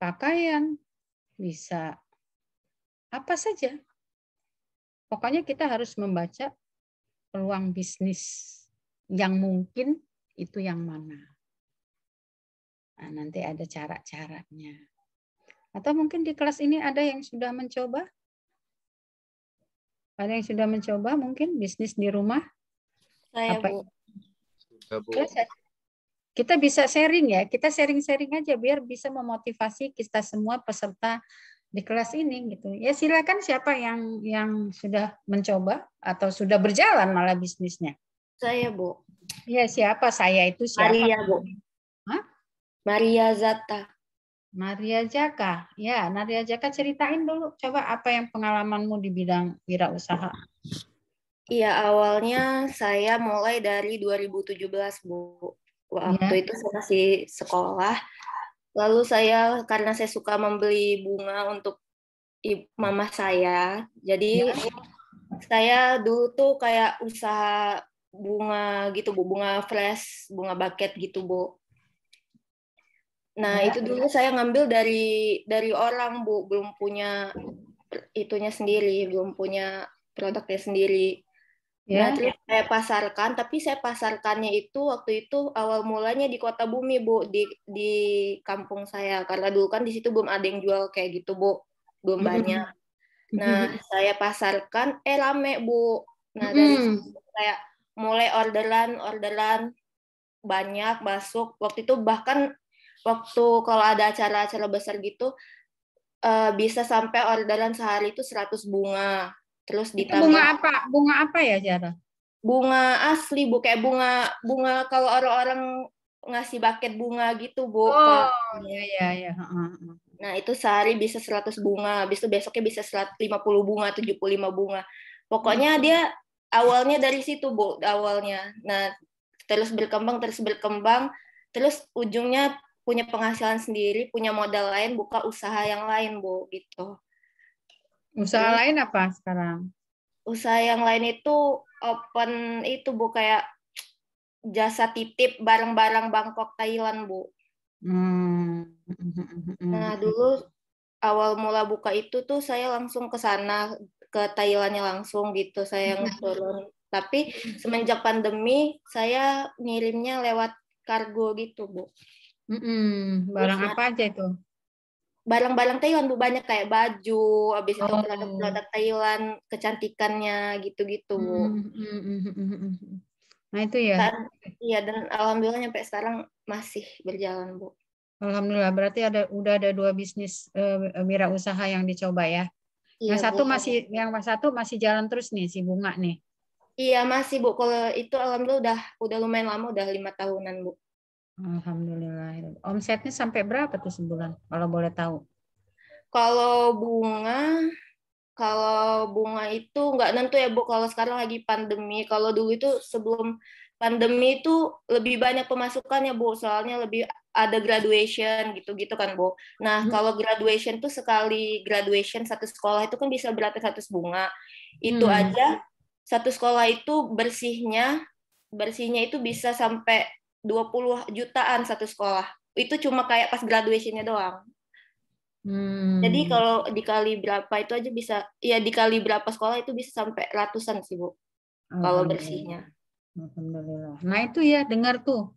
pakaian, bisa apa saja. Pokoknya kita harus membaca peluang bisnis yang mungkin itu yang mana. Nah, nanti ada cara-caranya. Atau mungkin di kelas ini ada yang sudah mencoba? Ada yang sudah mencoba mungkin bisnis di rumah? Saya, Apa? Bu. Kita bisa sharing ya, kita sharing-sharing aja biar bisa memotivasi kita semua peserta di kelas ini gitu. Ya silakan siapa yang sudah mencoba atau sudah berjalan malah bisnisnya. Saya, Bu. Ya siapa? Saya itu siapa? Maria, Bu. Hah? Maria Zata. Maria Jaka. Ya, Maria Jaka ceritain dulu coba apa yang pengalamanmu di bidang wirausaha. Iya, awalnya saya mulai dari 2017, Bu. Waktu itu saya masih sekolah. Lalu saya, karena saya suka membeli bunga untuk mama saya, jadi saya dulu tuh kayak usaha bunga gitu, Bu. Bunga flash, bunga buket gitu, Bu. Nah, itu dulu saya ngambil dari orang, Bu. Belum punya itunya sendiri, belum punya produknya sendiri. Nah, terus saya pasarkan, tapi saya pasarkannya itu waktu itu awal mulanya di Kota Bumi, Bu, di kampung saya. Karena dulu kan di situ belum ada yang jual kayak gitu, Bu. Belum banyak. Nah, saya pasarkan, rame, Bu. Nah, dari situ kayak mulai orderan banyak masuk. Waktu itu bahkan waktu kalau ada acara-acara besar gitu, bisa sampai orderan sehari itu 100 bunga. Terus ditambah bunga apa ya, Jara? Bunga asli, Bu, kayak bunga kalau orang-orang ngasih buket bunga gitu, Bu. Oh, iya. Nah, itu sehari bisa 100 bunga, habis itu besoknya bisa 150 bunga, 75 bunga. Pokoknya dia awalnya dari situ, Bu, awalnya. Nah, terus berkembang, terus ujungnya punya penghasilan sendiri, punya modal lain, buka usaha yang lain, Bu, gitu. Usaha lain apa sekarang? Usaha yang lain itu open itu, Bu, kayak jasa titip barang-barang Bangkok Thailand, Bu. Nah, dulu awal mula buka itu tuh saya langsung ke sana, ke Thailandnya langsung gitu, saya turun. Tapi semenjak pandemi saya ngirimnya lewat kargo gitu, Bu. Barang apa aja itu? Barang-barang Thailand, Bu, banyak kayak baju, habis itu produk-produk Thailand, kecantikannya gitu-gitu, Bu. Nah, itu ya. Iya, dan alhamdulillah sampai sekarang masih berjalan, Bu. Alhamdulillah, berarti udah ada 2 bisnis wirausaha yang dicoba ya. Iya, yang satu masih jalan terus nih si bunga nih. Iya, masih, Bu. Kalau itu alhamdulillah udah lumayan lama, udah 5 tahunan, Bu. Alhamdulillah. Omsetnya sampai berapa tuh sebulan kalau boleh tahu? Kalau bunga itu nggak nentu ya, Bu. Kalau sekarang lagi pandemi, kalau dulu itu sebelum pandemi itu lebih banyak pemasukannya, Bu. Soalnya lebih ada graduation gitu-gitu kan, Bu. Nah, kalau graduation tuh sekali graduation satu sekolah itu kan bisa berapa 100 bunga. Itu aja satu sekolah itu bersihnya itu bisa sampai 20 jutaan satu sekolah. Itu cuma kayak pas graduation-nya doang. Jadi kalau dikali berapa itu aja bisa, ya dikali berapa sekolah itu bisa sampai ratusan sih, Bu. Kalau bersihnya. Alhamdulillah. Nah itu ya, dengar tuh.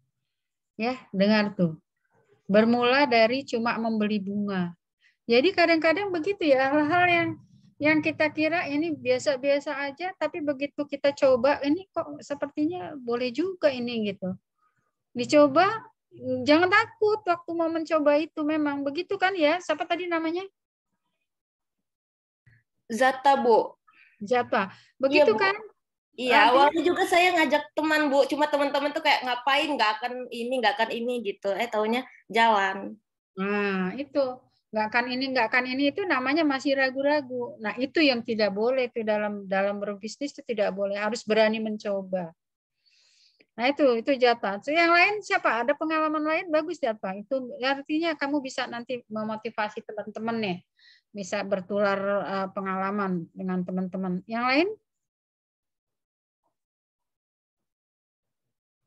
Bermula dari cuma membeli bunga. Jadi kadang-kadang begitu ya, hal-hal yang kita kira ini biasa-biasa aja, tapi begitu kita coba, ini kok sepertinya boleh juga ini gitu. Dicoba, jangan takut waktu mau mencoba itu, memang begitu kan ya? Siapa tadi namanya? Zata, Bu. Zata. Begitu iya, kan? Iya, awalnya juga saya ngajak teman, Bu. Cuma teman-teman tuh kayak ngapain, nggak akan ini gitu. Taunya jalan. Nah, itu. Nggak akan ini itu namanya masih ragu-ragu. Nah, itu yang tidak boleh itu dalam berbisnis itu tidak boleh, harus berani mencoba. Nah itu jatah. Yang lain siapa? Ada pengalaman lain bagus jatah. Itu artinya kamu bisa nanti memotivasi teman-teman nih, bisa bertular pengalaman dengan teman-teman. Yang lain?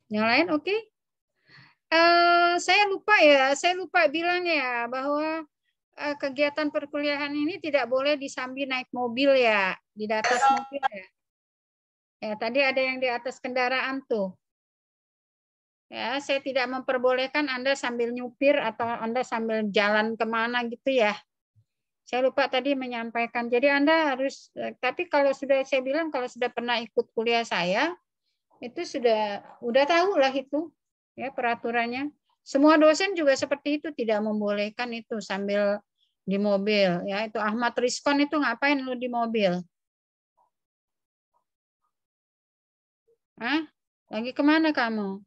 Yang lain oke? Okay? Saya lupa bilang ya bahwa kegiatan perkuliahan ini tidak boleh disambi naik mobil ya, di atas mobil ya. Ya tadi ada yang di atas kendaraan tuh. Ya, saya tidak memperbolehkan Anda sambil nyupir atau Anda sambil jalan kemana gitu ya. Saya lupa tadi menyampaikan. Jadi Anda harus, tapi kalau sudah saya bilang kalau sudah pernah ikut kuliah saya, itu udah tahu lah itu ya peraturannya. Semua dosen juga seperti itu, tidak membolehkan itu sambil di mobil. Ya itu Ahmad Rizkon itu ngapain lu di mobil? Hah? Lagi kemana kamu?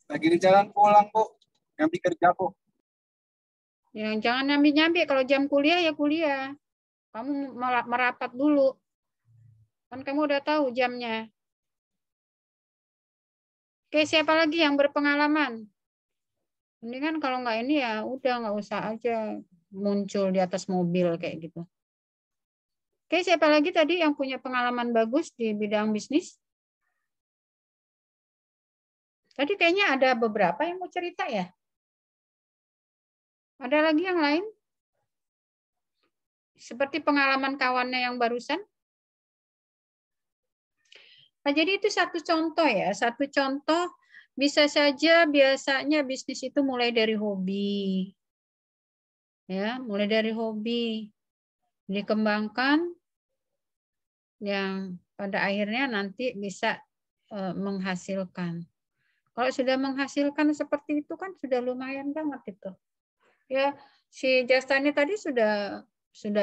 Lagi di jalan pulang, Bu. Nyambi kerja, Bu. Ya, jangan nyambi-nyambi. Kalau jam kuliah, ya kuliah. Kamu merapat dulu. Kan kamu udah tahu jamnya. Oke, siapa lagi yang berpengalaman? Mendingan kalau nggak ini ya udah nggak usah aja muncul di atas mobil kayak gitu. Oke, siapa lagi tadi yang punya pengalaman bagus di bidang bisnis? Tadi kayaknya ada beberapa yang mau cerita ya. Ada lagi yang lain? Seperti pengalaman kawannya yang barusan. Nah, jadi itu satu contoh ya. Satu contoh bisa saja biasanya bisnis itu mulai dari hobi. Ya, mulai dari hobi. Dikembangkan yang pada akhirnya nanti bisa menghasilkan. Kalau sudah menghasilkan seperti itu kan sudah lumayan banget itu. Ya, si Justani tadi sudah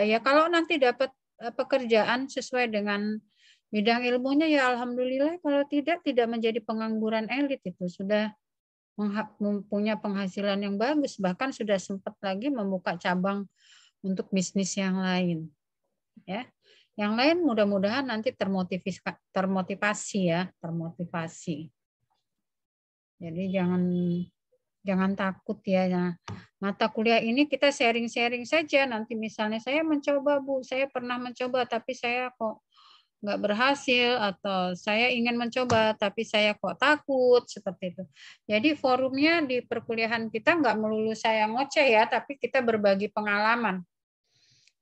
ya kalau nanti dapat pekerjaan sesuai dengan bidang ilmunya ya alhamdulillah, kalau tidak menjadi pengangguran elit, itu sudah mempunyai penghasilan yang bagus, bahkan sudah sempat lagi membuka cabang untuk bisnis yang lain. Ya. Yang lain mudah-mudahan nanti termotivasi ya, termotivasi. Jadi jangan takut ya. Nah, mata kuliah ini kita sharing-sharing saja. Nanti misalnya saya mencoba, Bu, saya pernah mencoba tapi saya kok nggak berhasil, atau saya ingin mencoba tapi saya kok takut, seperti itu. Jadi forumnya di perkuliahan kita nggak melulu saya ngoceh ya, tapi kita berbagi pengalaman.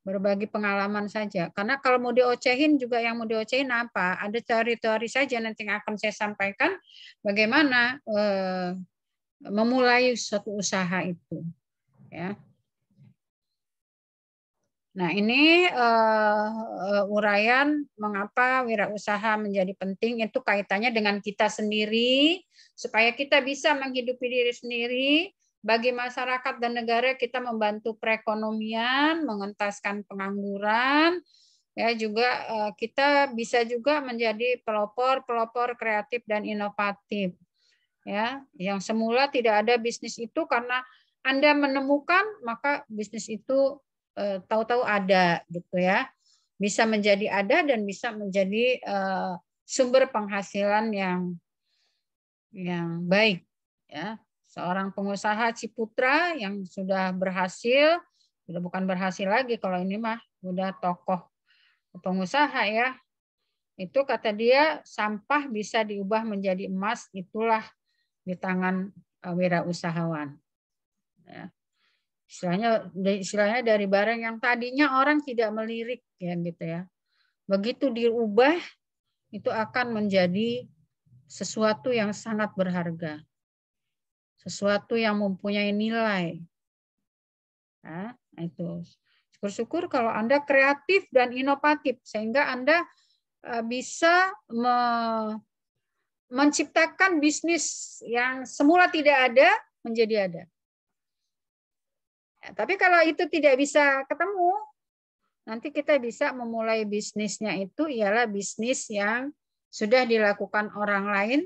Berbagi pengalaman saja. Karena kalau mau diocehin juga yang mau diocehin apa? Ada teori-teori saja nanti yang akan saya sampaikan bagaimana memulai suatu usaha itu. Ya. Nah, ini uraian mengapa wirausaha menjadi penting, itu kaitannya dengan kita sendiri, supaya kita bisa menghidupi diri sendiri. Bagi masyarakat dan negara kita membantu perekonomian, mengentaskan pengangguran, ya juga kita bisa juga menjadi pelopor kreatif dan inovatif. Ya, yang semula tidak ada bisnis itu karena Anda menemukan, maka bisnis itu tahu-tahu ada gitu ya. Bisa menjadi ada dan bisa menjadi sumber penghasilan yang baik ya. Seorang pengusaha Ciputra yang sudah berhasil, sudah bukan berhasil lagi kalau ini mah udah tokoh pengusaha ya. Itu kata dia, sampah bisa diubah menjadi emas, itulah di tangan wirausahawan. Ya. Istilahnya dari barang yang tadinya orang tidak melirik ya gitu ya. Begitu diubah itu akan menjadi sesuatu yang sangat berharga. Sesuatu yang mempunyai nilai. Nah, itu. Syukur-syukur kalau Anda kreatif dan inovatif sehingga Anda bisa menciptakan bisnis yang semula tidak ada menjadi ada. Ya, tapi kalau itu tidak bisa ketemu, nanti kita bisa memulai bisnisnya itu ialah bisnis yang sudah dilakukan orang lain.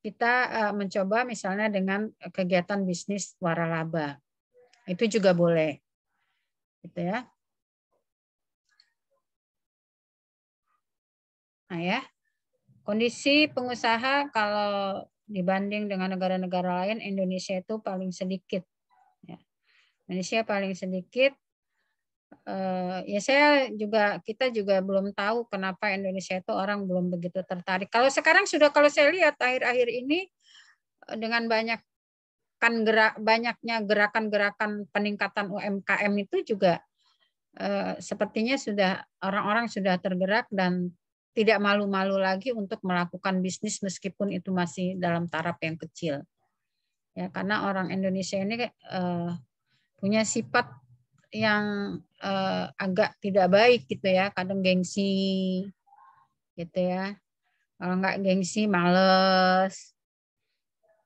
Kita mencoba misalnya dengan kegiatan bisnis waralaba. Itu juga boleh. Gitu ya. Nah ya. Kondisi pengusaha kalau dibanding dengan negara-negara lain, Indonesia itu paling sedikit. Ya. Indonesia paling sedikit. Ya kita juga belum tahu kenapa Indonesia itu orang belum begitu tertarik. Kalau sekarang sudah, kalau saya lihat akhir-akhir ini dengan banyaknya gerakan-gerakan peningkatan UMKM itu juga sepertinya sudah orang-orang sudah tergerak dan tidak malu-malu lagi untuk melakukan bisnis meskipun itu masih dalam taraf yang kecil. Ya, karena orang Indonesia ini punya sifat yang agak tidak baik gitu ya, kadang gengsi gitu ya. Kalau nggak gengsi males.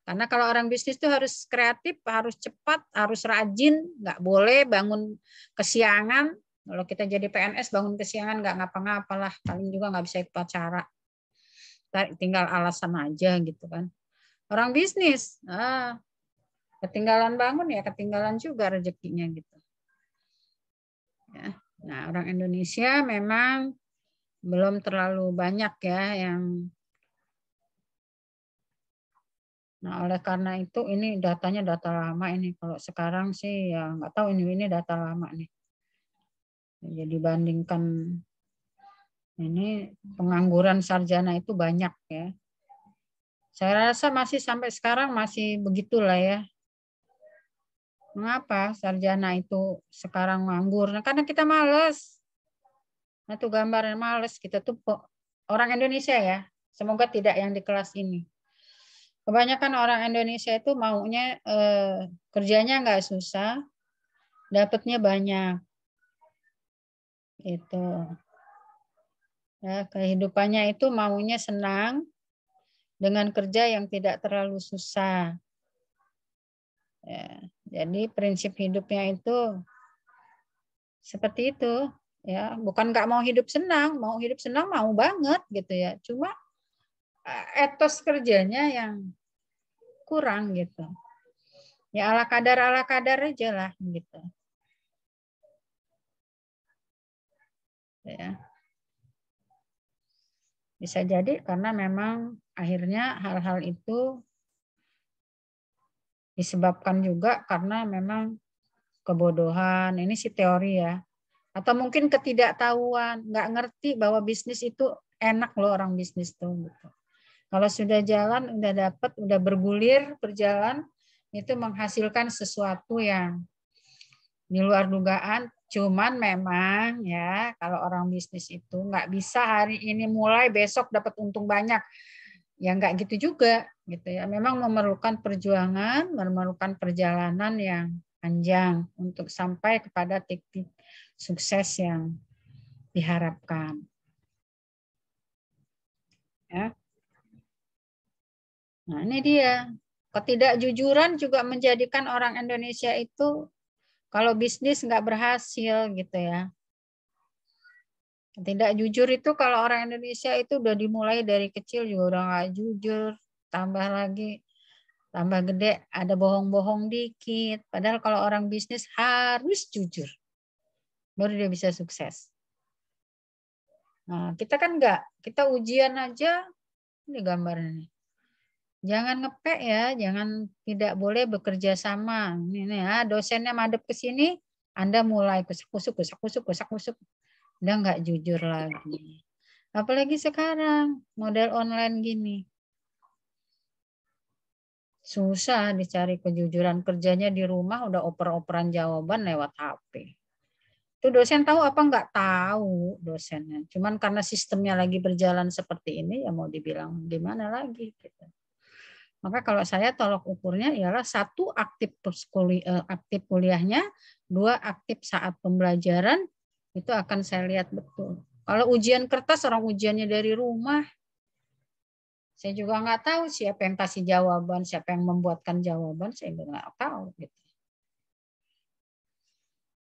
Karena kalau orang bisnis itu harus kreatif, harus cepat, harus rajin, nggak boleh bangun kesiangan. Kalau kita jadi PNS bangun kesiangan nggak ngapa-ngapalah, paling juga nggak bisa ikut acara. Tinggal alasan aja gitu kan. Orang bisnis, ketinggalan bangun ya ketinggalan juga rezekinya gitu. Ya. Nah, orang Indonesia memang belum terlalu banyak ya yang. Nah, oleh karena itu ini datanya data lama ini. Kalau sekarang sih ya nggak tahu ini data lama nih. Jadi bandingkan ini pengangguran sarjana itu banyak ya. Saya rasa masih sampai sekarang masih begitulah ya. Mengapa sarjana itu sekarang nganggur? Nah, karena kita malas. Nah, itu gambarnya malas. Kita tuh orang Indonesia ya. Semoga tidak yang di kelas ini. Kebanyakan orang Indonesia itu maunya kerjanya nggak susah, dapatnya banyak. Itu. Ya, kehidupannya itu maunya senang dengan kerja yang tidak terlalu susah. Ya, jadi prinsip hidupnya itu seperti itu. Ya, bukan nggak mau hidup senang mau banget gitu ya. Cuma etos kerjanya yang kurang gitu. Ya ala kadar aja lah gitu. Ya. Bisa jadi karena memang akhirnya hal-hal itu disebabkan juga karena memang kebodohan. Ini sih teori ya. Atau mungkin ketidaktahuan, nggak ngerti bahwa bisnis itu enak loh orang bisnis tuh. Gitu. Kalau sudah jalan, udah dapat, udah bergulir, berjalan, itu menghasilkan sesuatu yang di luar dugaan. Cuman memang ya kalau orang bisnis itu nggak bisa hari ini mulai besok dapat untung banyak. Ya nggak gitu juga gitu ya. Memang memerlukan perjuangan, memerlukan perjalanan yang panjang untuk sampai kepada titik sukses yang diharapkan. Ya. Nah, ini dia. Ketidakjujuran juga menjadikan orang Indonesia itu kalau bisnis nggak berhasil gitu ya. Tidak jujur itu kalau orang Indonesia itu udah dimulai dari kecil juga udah nggak jujur. Tambah lagi, tambah gede ada bohong-bohong dikit. Padahal kalau orang bisnis harus jujur. Baru dia bisa sukses. Nah, kita kan enggak. Kita ujian aja, ini gambarnya nih. Jangan ngepek ya, jangan tidak boleh bekerja sama. Ini ya, dosennya madep ke sini, Anda mulai kusuk-kusuk. Udah enggak jujur lagi. Apalagi sekarang, model online gini. Susah dicari kejujuran, kerjanya di rumah udah oper-operan jawaban lewat HP. Itu dosen tahu apa enggak tahu dosennya. Cuman karena sistemnya lagi berjalan seperti ini, ya mau dibilang gimana lagi gitu. Maka kalau saya tolok ukurnya ialah 1 aktif kuliahnya, 2 aktif saat pembelajaran, itu akan saya lihat betul. Kalau ujian kertas, orang ujiannya dari rumah, saya juga nggak tahu siapa yang kasih jawaban, siapa yang membuatkan jawaban, saya juga nggak tahu. Gitu.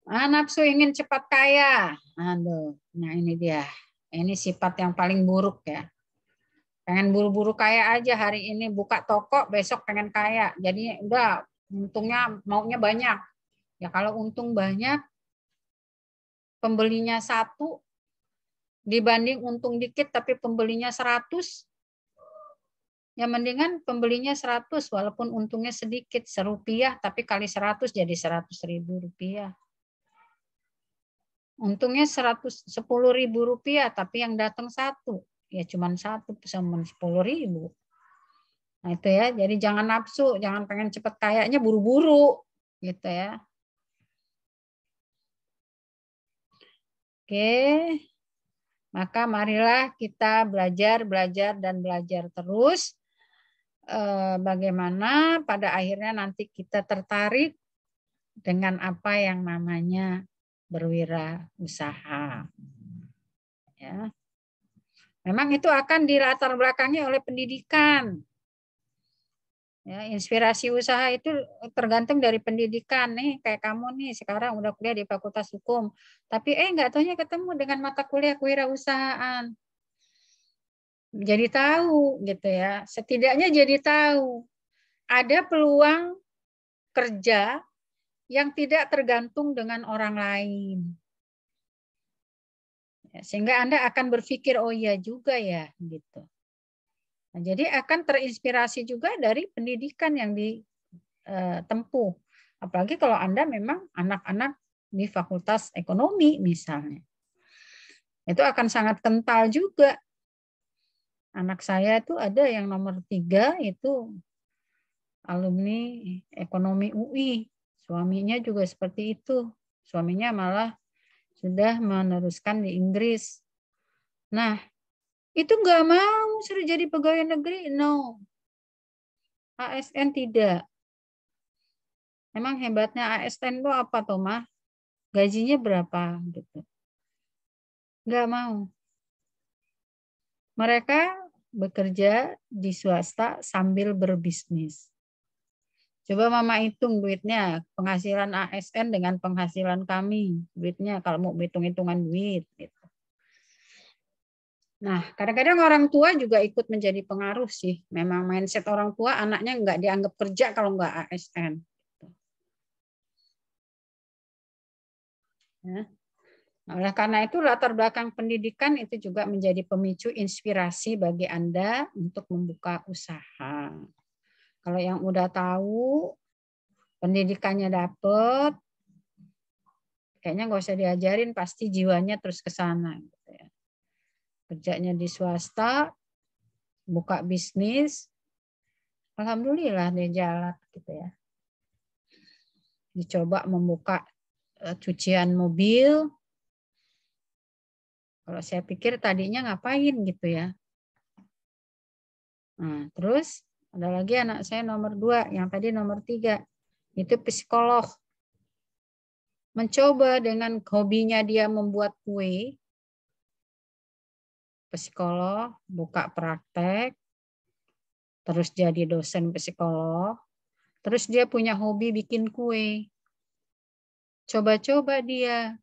Nafsu ingin cepat kaya. Aduh, nah ini dia. Ini sifat yang paling buruk ya. Pengen buru-buru kaya aja hari ini buka toko, besok pengen kaya. Jadi udah untungnya maunya banyak. Ya kalau untung banyak, pembelinya 1 dibanding untung dikit tapi pembelinya 100, Ya mendingan pembelinya 100 walaupun untungnya sedikit, Rp1 tapi kali 100 jadi Rp100.000. Untungnya Rp10.000 tapi yang datang 1, ya cuma 1 sama 10.000. Nah itu ya, jadi jangan nafsu, jangan pengen cepet kayaknya buru-buru gitu ya. Oke. Maka marilah kita belajar terus. Bagaimana pada akhirnya nanti kita tertarik dengan apa yang namanya berwirausaha. Ya. Memang itu akan dilatar belakangi oleh pendidikan. Ya, inspirasi usaha itu tergantung dari pendidikan nih. Kayak kamu nih sekarang udah kuliah di Fakultas Hukum, tapi nggak taunya ketemu dengan mata kuliah kewirausahaan. Jadi tahu gitu ya. Setidaknya jadi tahu ada peluang kerja yang tidak tergantung dengan orang lain. Sehingga Anda akan berpikir, oh iya juga ya, gitu. Nah, jadi akan terinspirasi juga dari pendidikan yang ditempuh. Apalagi kalau Anda memang anak-anak di Fakultas Ekonomi misalnya. Itu akan sangat kental juga. Anak saya itu ada yang nomor 3 itu alumni Ekonomi UI. Suaminya juga seperti itu. Suaminya malah sudah meneruskan di Inggris. Nah, itu nggak mau suruh jadi pegawai negeri, no. ASN tidak. Emang hebatnya ASN itu apa, Tomah? Gajinya berapa? Gitu. Nggak mau. Mereka bekerja di swasta sambil berbisnis. Coba Mama hitung duitnya, penghasilan ASN dengan penghasilan kami. Duitnya kalau mau hitung-hitungan duit. Gitu. Nah, kadang-kadang orang tua juga ikut menjadi pengaruh sih. Memang mindset orang tua, anaknya nggak dianggap kerja kalau nggak ASN. Ya. Oleh karena itu, latar belakang pendidikan itu juga menjadi pemicu inspirasi bagi Anda untuk membuka usaha. Kalau yang udah tahu, pendidikannya dapet, kayaknya nggak usah diajarin, pasti jiwanya terus ke sana. Gitu ya. Kerjanya di swasta, buka bisnis, alhamdulillah dia jalan gitu ya. Dicoba membuka cucian mobil. Kalau saya pikir tadinya ngapain gitu ya. Nah, terus ada lagi anak saya nomor 2, yang tadi nomor 3. Itu psikolog. Mencoba dengan hobinya dia membuat kue. Psikolog, buka praktek, terus jadi dosen psikolog, terus dia punya hobi bikin kue. Coba-coba dia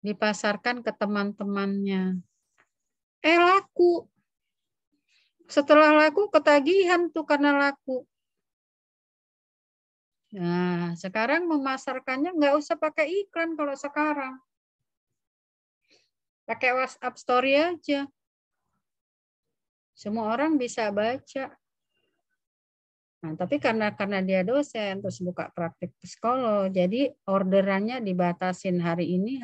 dipasarkan ke teman-temannya. Laku. Setelah laku, ketagihan tuh karena laku. Nah, sekarang memasarkannya nggak usah pakai iklan kalau sekarang. Pakai WhatsApp Story aja. Semua orang bisa baca. Nah, tapi karena dia dosen, terus buka praktik psikolog, jadi orderannya dibatasin hari ini.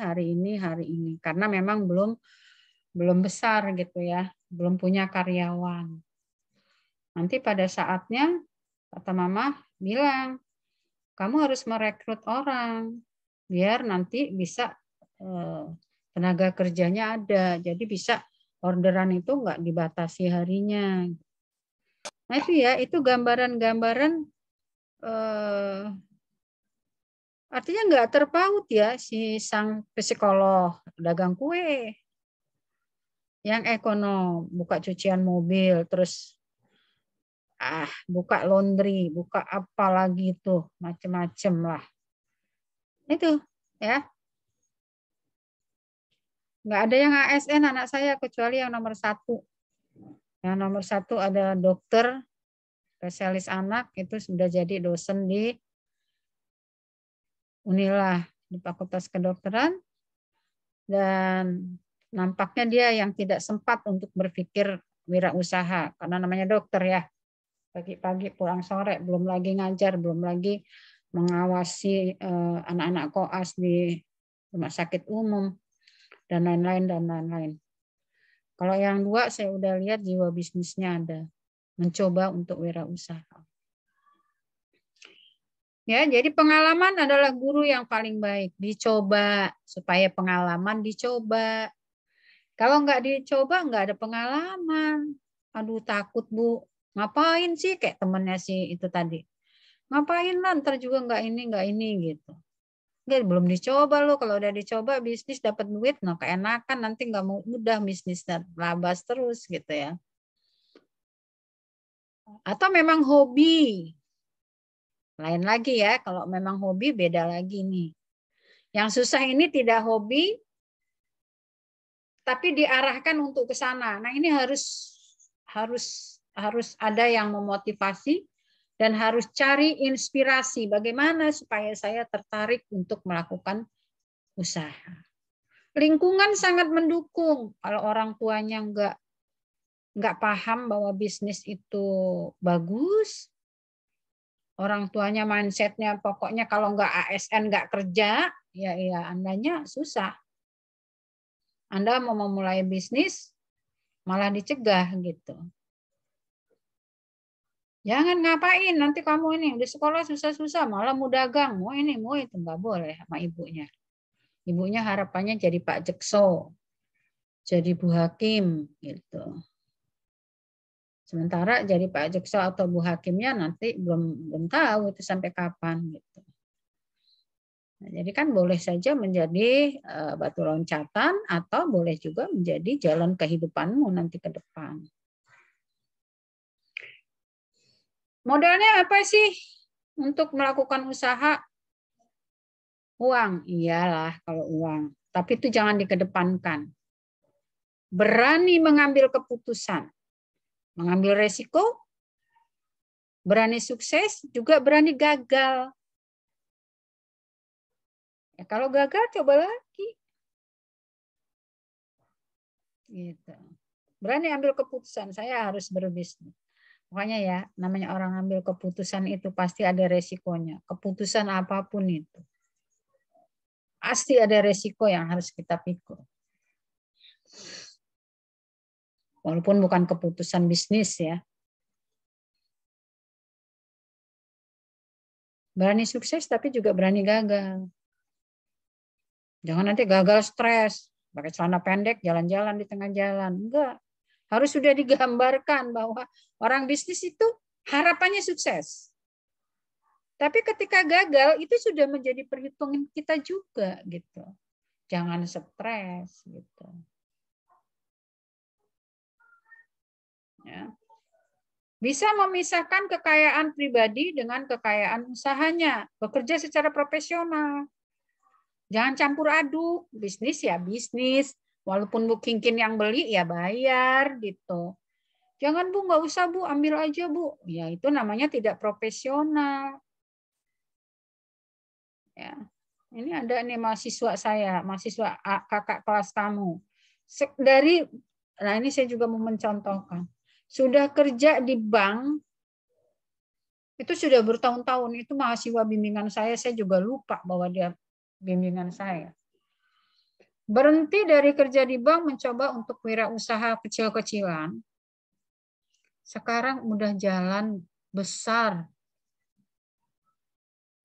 Karena memang belum besar gitu ya, belum punya karyawan. Nanti pada saatnya, kata Mama bilang, kamu harus merekrut orang, biar nanti bisa tenaga kerjanya ada, jadi bisa orderan itu nggak dibatasi harinya. Nah itu ya, itu gambaran-gambaran artinya nggak terpaut ya si sang psikolog dagang kue, yang ekonom buka cucian mobil, terus buka laundry, buka apa lagi tuh, macem-macem lah. Itu ya. Nggak ada yang ASN anak saya kecuali yang nomor 1. Yang nomor 1 ada dokter, spesialis anak, itu sudah jadi dosen di Unila, di Fakultas Kedokteran. Dan nampaknya dia yang tidak sempat untuk berpikir wirausaha karena namanya dokter ya. Pagi-pagi pulang sore, belum lagi ngajar, belum lagi mengawasi anak-anak koas di rumah sakit umum dan lain-lain. Kalau yang dua saya udah lihat jiwa bisnisnya ada, mencoba untuk wirausaha. Ya, jadi pengalaman adalah guru yang paling baik. Dicoba supaya pengalaman dicoba. Kalau nggak dicoba nggak ada pengalaman. Aduh takut Bu. Ngapain sih kayak temennya sih itu tadi. Ngapain lah ntar juga nggak ini gitu. Nggak, belum dicoba loh. Kalau udah dicoba bisnis dapat duit, nah keenakan nanti nggak mau udah bisnis labas terus gitu ya. Atau memang hobi. Lain lagi ya, kalau memang hobi beda lagi nih. Yang susah ini tidak hobi, tapi diarahkan untuk ke sana. Nah ini harus ada yang memotivasi dan harus cari inspirasi. Bagaimana supaya saya tertarik untuk melakukan usaha. Lingkungan sangat mendukung. Kalau orang tuanya nggak paham bahwa bisnis itu bagus, orang tuanya mindsetnya pokoknya kalau nggak ASN nggak kerja, ya Andanya susah. Anda mau memulai bisnis malah dicegah gitu. Jangan ngapain nanti kamu ini di sekolah susah-susah malah mau dagang, mau ini mau itu, nggak boleh sama ibunya. Ibunya harapannya jadi Pak Jekso, jadi Bu Hakim gitu. Sementara jadi Pak Jekso atau Bu Hakimnya nanti belum tahu itu sampai kapan gitu. Nah, jadi kan boleh saja menjadi batu loncatan atau boleh juga menjadi jalan kehidupanmu nanti ke depan. Modalnya apa sih untuk melakukan usaha? Uang, iyalah kalau uang. Tapi itu jangan dikedepankan. Berani mengambil keputusan. Mengambil resiko, berani sukses, juga berani gagal. Ya, kalau gagal, coba lagi. Gitu. Berani ambil keputusan, saya harus berbisnis. Pokoknya ya, namanya orang ambil keputusan itu pasti ada resikonya. Keputusan apapun itu. Pasti ada resiko yang harus kita pikul. Walaupun bukan keputusan bisnis ya. Berani sukses tapi juga berani gagal. Jangan nanti gagal stres, pakai celana pendek jalan-jalan di tengah jalan. Enggak. Harus sudah digambarkan bahwa orang bisnis itu harapannya sukses. Tapi ketika gagal itu sudah menjadi perhitungan kita juga gitu. Jangan stres gitu. Ya. Bisa memisahkan kekayaan pribadi dengan kekayaan usahanya. Bekerja secara profesional. Jangan campur aduk. Bisnis ya bisnis. Walaupun Bu Kingkin yang beli ya bayar gitu. Jangan Bu, nggak usah Bu, ambil aja Bu. Ya itu namanya tidak profesional. Ya. Ini ada nih mahasiswa saya, mahasiswa kakak kelas kamu. Nah ini saya juga mau mencontohkan. Sudah kerja di bank, itu sudah bertahun-tahun, itu mahasiswa bimbingan saya juga lupa bahwa dia bimbingan saya. Berhenti dari kerja di bank, mencoba untuk wirausaha kecil-kecilan. Sekarang udah jalan besar.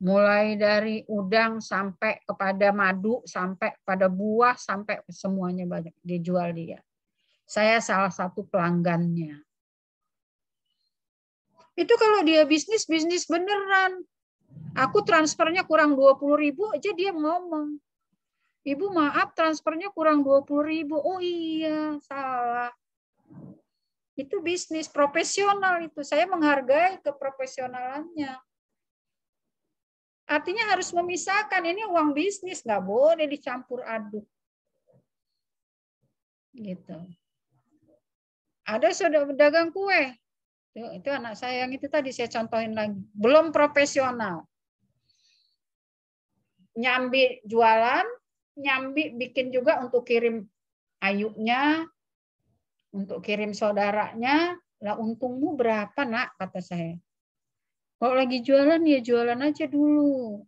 Mulai dari udang sampai kepada madu, sampai pada buah, sampai semuanya banyak dijual dia. Saya salah satu pelanggannya. Itu kalau dia bisnis beneran. Aku transfernya kurang 20.000 aja dia ngomong. Ibu maaf transfernya kurang 20.000. Oh iya, salah. Itu bisnis profesional itu. Saya menghargai keprofesionalannya. Artinya harus memisahkan. Ini uang bisnis, nggak boleh dicampur aduk. Gitu. Ada saudara pedagang kue. Itu anak saya yang itu tadi saya contohin lagi. Belum profesional. Nyambi jualan, nyambi bikin juga untuk kirim ayunya, untuk kirim saudaranya, lah untungmu berapa nak, kata saya. Kalau lagi jualan ya jualan aja dulu.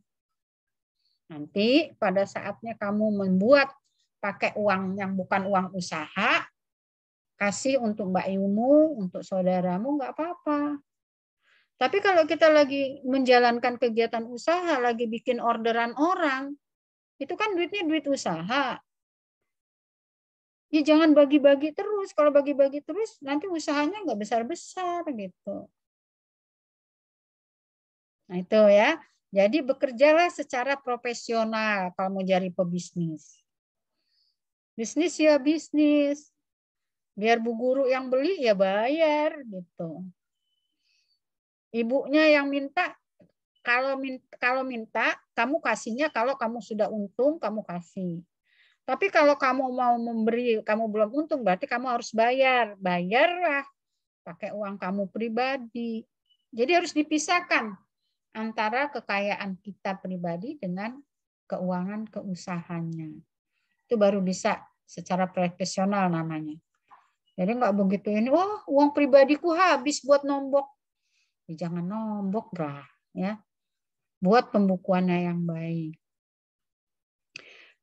Nanti pada saatnya kamu membuat pakai uang yang bukan uang usaha, kasih untuk Mbak Yumu, untuk saudaramu nggak apa-apa. Tapi kalau kita lagi menjalankan kegiatan usaha, lagi bikin orderan orang, itu kan duitnya duit usaha. Ya jangan bagi-bagi terus. Kalau bagi-bagi terus, nanti usahanya nggak besar-besar gitu. Nah itu ya. Jadi bekerjalah secara profesional kalau mau jadi pebisnis. Bisnis ya bisnis. Biar bu guru yang beli ya bayar gitu. Ibunya yang minta, kalau minta kamu kasihnya, kalau kamu sudah untung kamu kasih. Tapi kalau kamu mau memberi, kamu belum untung, berarti kamu harus bayar. Bayarlah pakai uang kamu pribadi. Jadi harus dipisahkan antara kekayaan kita pribadi dengan keuangan keusahanya. Itu baru bisa secara profesional namanya. Jadi nggak begitu ini, wah uang pribadiku habis buat nombok. Ya, jangan nombok lah, ya. Buat pembukuannya yang baik.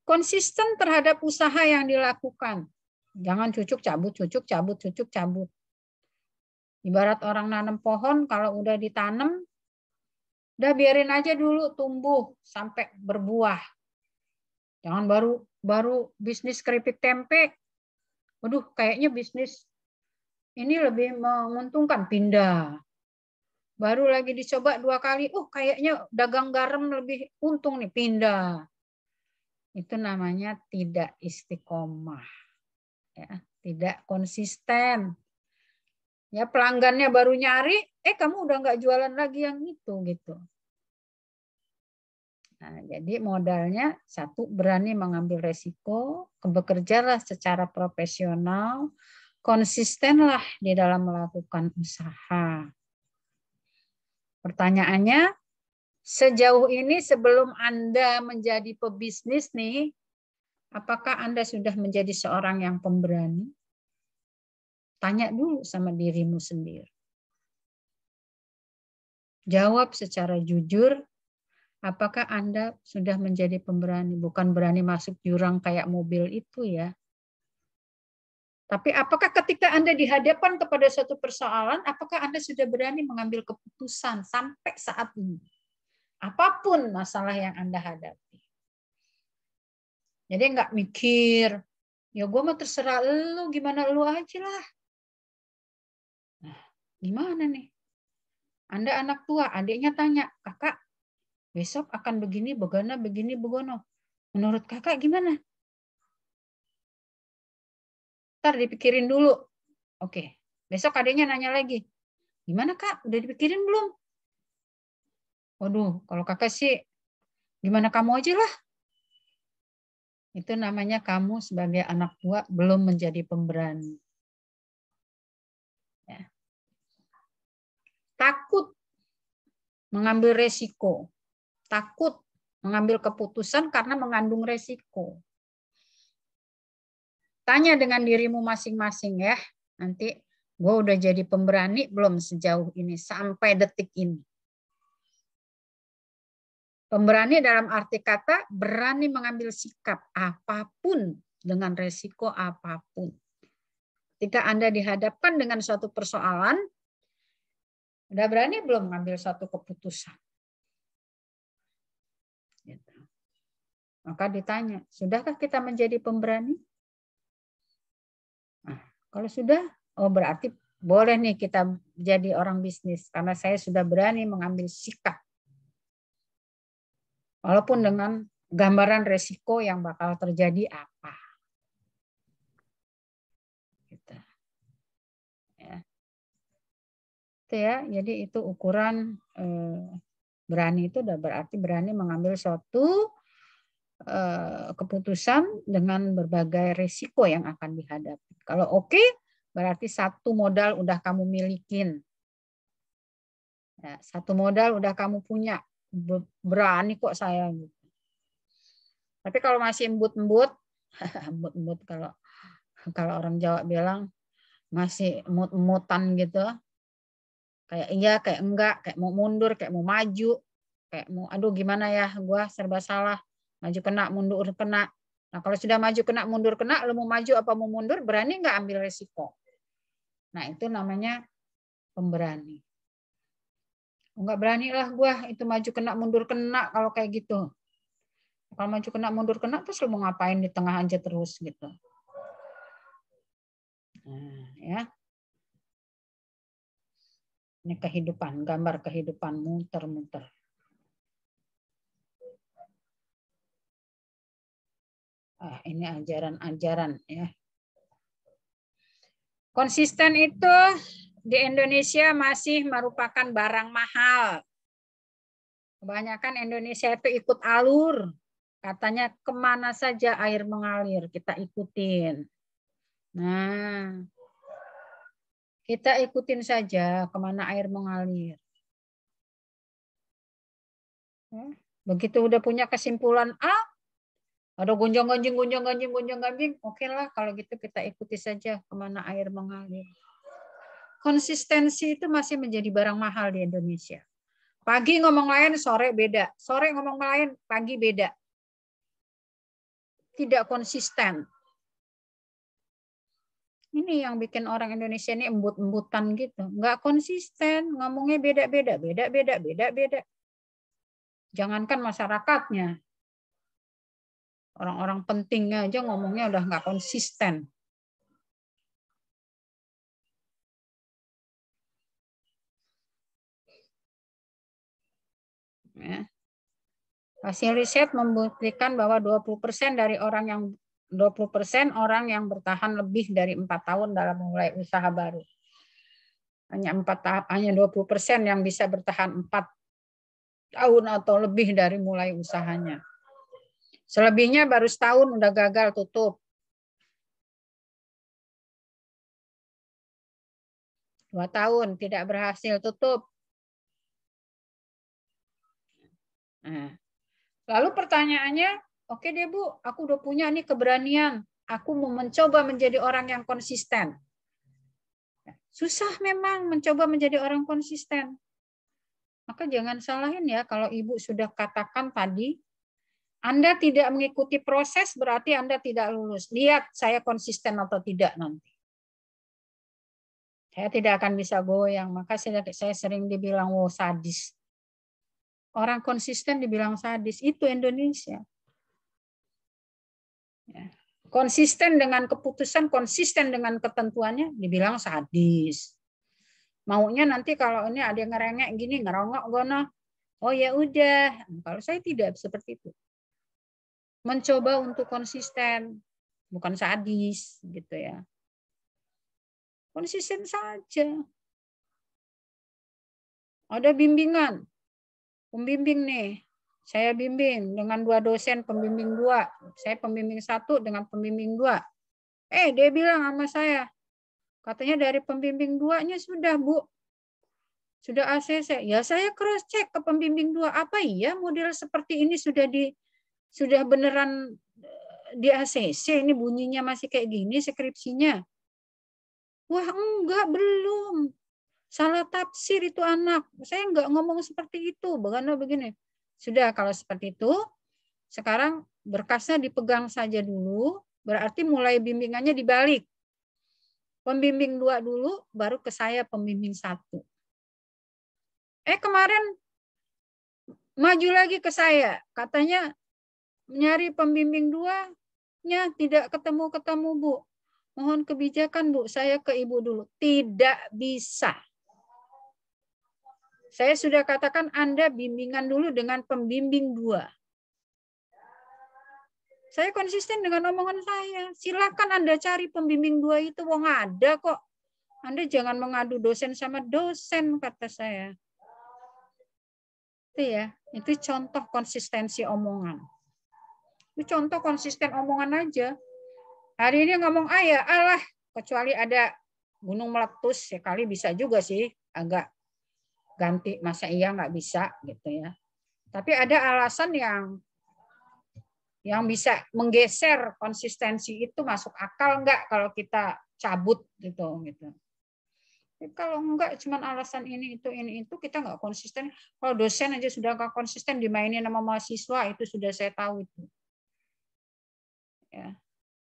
Konsisten terhadap usaha yang dilakukan. Jangan cucuk cabut, cucuk cabut, cucuk cabut. Ibarat orang nanam pohon, kalau udah ditanam, udah biarin aja dulu tumbuh sampai berbuah. Jangan baru bisnis keripik tempe. Waduh, kayaknya bisnis ini lebih menguntungkan, pindah. Baru lagi dicoba 2 kali, kayaknya dagang garam lebih untung nih, pindah. Itu namanya tidak istiqomah, ya, tidak konsisten. Ya pelanggannya baru nyari, kamu udah nggak jualan lagi yang itu gitu. Nah, jadi modalnya satu, berani mengambil resiko, bekerjalah secara profesional, konsistenlah di dalam melakukan usaha. Pertanyaannya, sejauh ini sebelum Anda menjadi pebisnis nih, apakah Anda sudah menjadi seorang yang pemberani? Tanya dulu sama dirimu sendiri. Jawab secara jujur, apakah Anda sudah menjadi pemberani? Bukan berani masuk jurang kayak mobil itu ya. Tapi apakah ketika Anda dihadapkan kepada suatu persoalan, apakah Anda sudah berani mengambil keputusan sampai saat ini? Apapun masalah yang Anda hadapi. Jadi nggak mikir, ya gue mau terserah lu, gimana lu aja lah. Nah, gimana nih? Anda anak tua, adiknya tanya, kakak, besok akan begini, begono. Menurut kakak gimana? Ntar dipikirin dulu. Oke, besok adiknya nanya lagi. Gimana kak, udah dipikirin belum? Waduh, kalau kakak sih, gimana kamu aja lah. Itu namanya kamu sebagai anak tua belum menjadi pemberani. Ya. Takut mengambil resiko. Takut mengambil keputusan karena mengandung resiko. Tanya dengan dirimu masing-masing ya. Nanti gue udah jadi pemberani belum sejauh ini sampai detik ini. Pemberani dalam arti kata berani mengambil sikap apapun dengan resiko apapun. Ketika Anda dihadapkan dengan suatu persoalan, udah berani belum mengambil suatu keputusan? Maka ditanya, sudahkah kita menjadi pemberani? Nah, kalau sudah, berarti boleh nih kita jadi orang bisnis karena saya sudah berani mengambil sikap. Walaupun dengan gambaran resiko yang bakal terjadi apa. Gitu. Ya. Itu ya, jadi itu ukuran berani itu udah berarti berani mengambil suatu keputusan dengan berbagai resiko yang akan dihadapi. Kalau oke, berarti satu modal udah kamu milikin. Ya, satu modal udah kamu punya. Berani kok saya. Tapi kalau masih embut-embut, embut-embut kalau orang Jawa bilang, masih mut-mutan gitu. Kayak iya, kayak enggak, kayak mau mundur, kayak mau maju, kayak mau aduh gimana ya, gua serba salah. Maju kena, mundur kena. Nah, kalau sudah maju kena, mundur kena, lu mau maju apa mau mundur, berani nggak ambil resiko? Nah, itu namanya pemberani. Enggak berani lah gua itu maju kena, mundur kena kalau kayak gitu. Kalau maju kena, mundur kena, terus lu mau ngapain di tengah aja terus gitu. Nah, ya. Ini kehidupan, gambar kehidupan muter-muter. Ini ajaran-ajaran ya. Konsisten itu di Indonesia masih merupakan barang mahal. Kebanyakan Indonesia itu ikut alur. Katanya kemana saja air mengalir, kita ikutin. Nah, kita ikutin saja kemana air mengalir. Begitu udah punya kesimpulan A, ada gonjang-ganjing, oke lah kalau gitu kita ikuti saja kemana air mengalir. Konsistensi itu masih menjadi barang mahal di Indonesia. Pagi ngomong lain, sore beda. Sore ngomong lain, pagi beda. Tidak konsisten. Ini yang bikin orang Indonesia ini embut-embutan gitu. Nggak konsisten, ngomongnya beda-beda. Jangankan masyarakatnya. Orang-orang pentingnya aja ngomongnya udah nggak konsisten. Ya. Hasil riset membuktikan bahwa 20% dari orang yang 20% orang yang bertahan lebih dari 4 tahun dalam memulai usaha baru. Hanya 20% yang bisa bertahan 4 tahun atau lebih dari mulai usahanya. Selebihnya baru setahun udah gagal tutup. 2 tahun tidak berhasil tutup. Nah, lalu pertanyaannya, oke deh Bu, aku udah punya nih keberanian. Aku mau mencoba menjadi orang yang konsisten. Susah memang mencoba menjadi orang konsisten. Maka jangan salahin ya kalau Ibu sudah katakan tadi, Anda tidak mengikuti proses berarti Anda tidak lulus. Lihat saya konsisten atau tidak nanti. Saya tidak akan bisa goyang. Maka saya sering dibilang, wow sadis. Orang konsisten dibilang sadis. Itu Indonesia. Konsisten dengan keputusan, konsisten dengan ketentuannya, dibilang sadis. Maunya nanti kalau ini ada yang ngerengek gini, ngerongok gono. Oh ya udah. Kalau saya tidak seperti itu. Mencoba untuk konsisten, bukan sadis gitu ya. Konsisten saja. Ada bimbingan. Pembimbing nih. Saya bimbing dengan 2 dosen pembimbing 2. Saya pembimbing 1 dengan pembimbing 2. Dia bilang sama saya, katanya dari pembimbing 2-nya sudah, Bu. Sudah ACC. Ya saya cross check ke pembimbing 2. Apa iya model seperti ini sudah beneran di ACC, ini bunyinya masih kayak gini skripsinya. Wah, enggak, belum. Salah tafsir itu anak. Saya enggak ngomong seperti itu. Begini. Sudah kalau seperti itu, sekarang berkasnya dipegang saja dulu, berarti mulai bimbingannya dibalik. Pembimbing 2 dulu, baru ke saya pembimbing 1. Kemarin maju lagi ke saya, katanya nyari pembimbing 2-nya tidak ketemu-ketemu, Bu. Mohon kebijakan, Bu, saya ke Ibu dulu. Tidak bisa. Saya sudah katakan Anda bimbingan dulu dengan pembimbing 2. Saya konsisten dengan omongan saya. Silakan Anda cari pembimbing 2 itu, wong ada kok. Anda jangan mengadu dosen sama dosen, kata saya. Itu ya, itu contoh konsistensi omongan. Itu contoh konsisten omongan aja. Hari ini ngomong ya alah, kecuali ada gunung meletus, ya kali bisa juga sih, agak ganti, masa iya nggak bisa gitu ya. Tapi ada alasan yang yang bisa menggeser konsistensi itu masuk akal nggak kalau kita cabut gitu. Kalau enggak cuman alasan ini itu kita nggak konsisten. Kalau dosen aja sudah nggak konsisten dimainin sama mahasiswa itu sudah saya tahu itu. Ya,